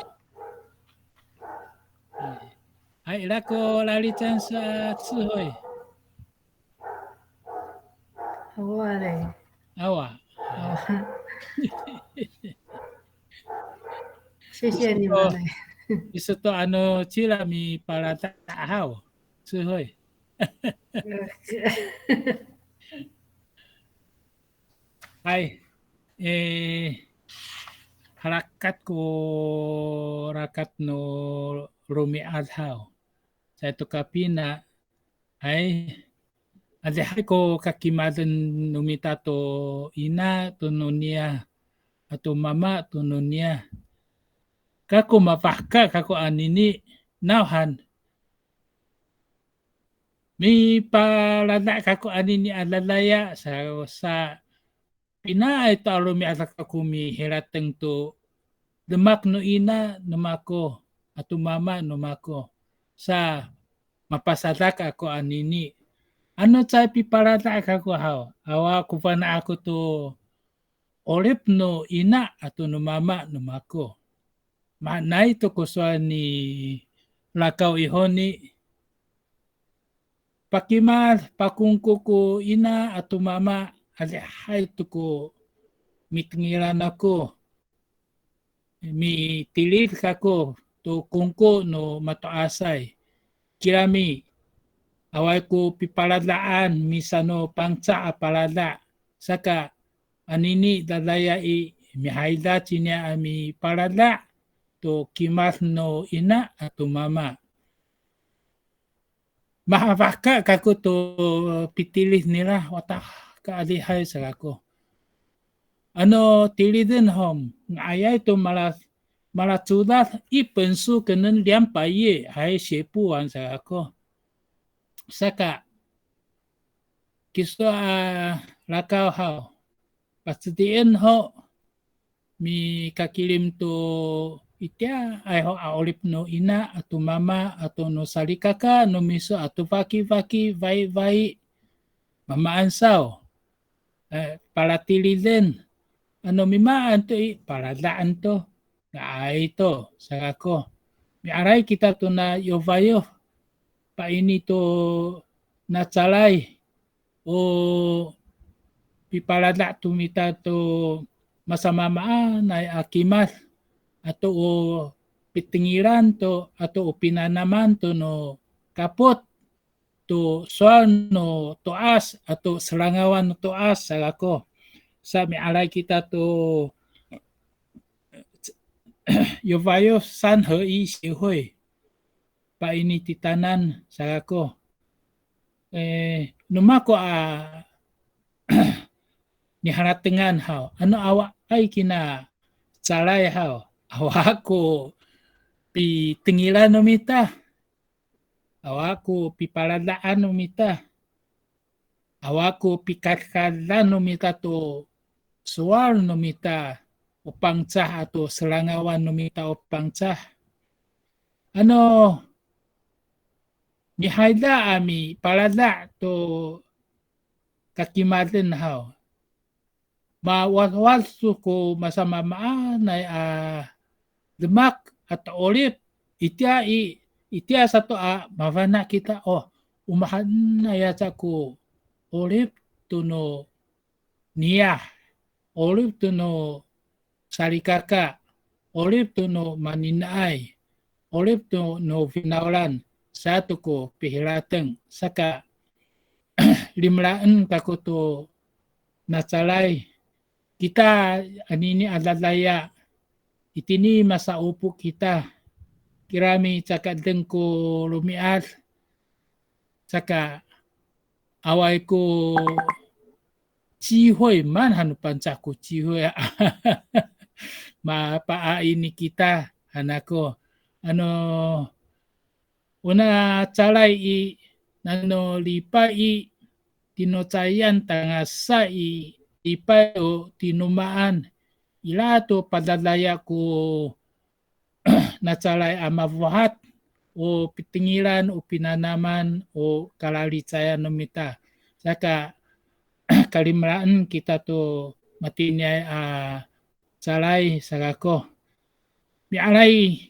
Hai, lako lali chan sa tsuhoi. Hawa deh Awa. 谢谢你们嘞 Isu to chila mi palata hao. Tsuhoi. Hai. Harakat ko rakat no rumi adhaw. Sa ito kapina ay adahay ko kakimadan numita to ina to nunia ato mama to nunia. Kako mapahka kako anini nauhan. Mi palada kako anini alalaya sa pinaay to rumi adak mi herateng to demak no ina numako ato mama numako sa mapasadak ako anini. Ano sa piparada ako haw? Awa ko pa na ako to orip no ina ato no mama no mako. Manay to ko sa ni lakaw ihoni. Pakimal pakungko ko ina ato mama alihay to ko mitingiran ako. Mi tilit kako to kungko no matoasay. Kirami away ko pipaladaan misano pangsa apalada saka anini dadaya i mihayda chinya ami palada to kimas no ina ato mama. Mahabaka kako to pitilis nila wata kaalihay sa kako. Ano tilidin hom ngayay to malatsudat ipensu kenen 200页还写不完sa ako. Saka kiso lakaw ho pastiin ho mi kakilim to itya ay ho aolip no ina ato mama ato no salikaka no miso ato vai mamaansaw palatili ano mimaan to paladaan to na ay to sa ako mi aray kita to na yovayo pa ini to natsalay o pipalada tumita to masamamaan ay akimas ato o pitingiran to ato o pinanaman to no kapot to soan no toas ato selangawan no toas sa ako sa mi alay kita to yovayo san hei sihoy pa ini titanan sa ako. Numako ni haratengan haw. Ano awa ay kina salay haw. Awa ko pi tingilan numita. Awa ko pi paladaan numita. Awa ko pi kakkalan numita to suwal numita upang tsah ato selangawan numita upang tsah. Ano mihaida ami palada to kakimatin hao. Mawaswasu ko masama maanay demak at olip itia satu mavana kita umahan na yata ko olip tuno niya olip tuno sarikaka olip tuno maninaay olip tuno vinaulan satu ko pihilateng saka limlaan kako to nasalay kita anini adalaya itini masa upo kita kirami saka dengko lumiat saka away ko jihoy man hanupan ko jihoy mapaini kita anako una calay nano lipa tinocayan tangasa lipa o tinumaan ilato padadaya ko nacalay amabuhat o pitingilan o pinanaman o kalalicayan numita saka kalimraan kita to matinyay calay saka ko mialay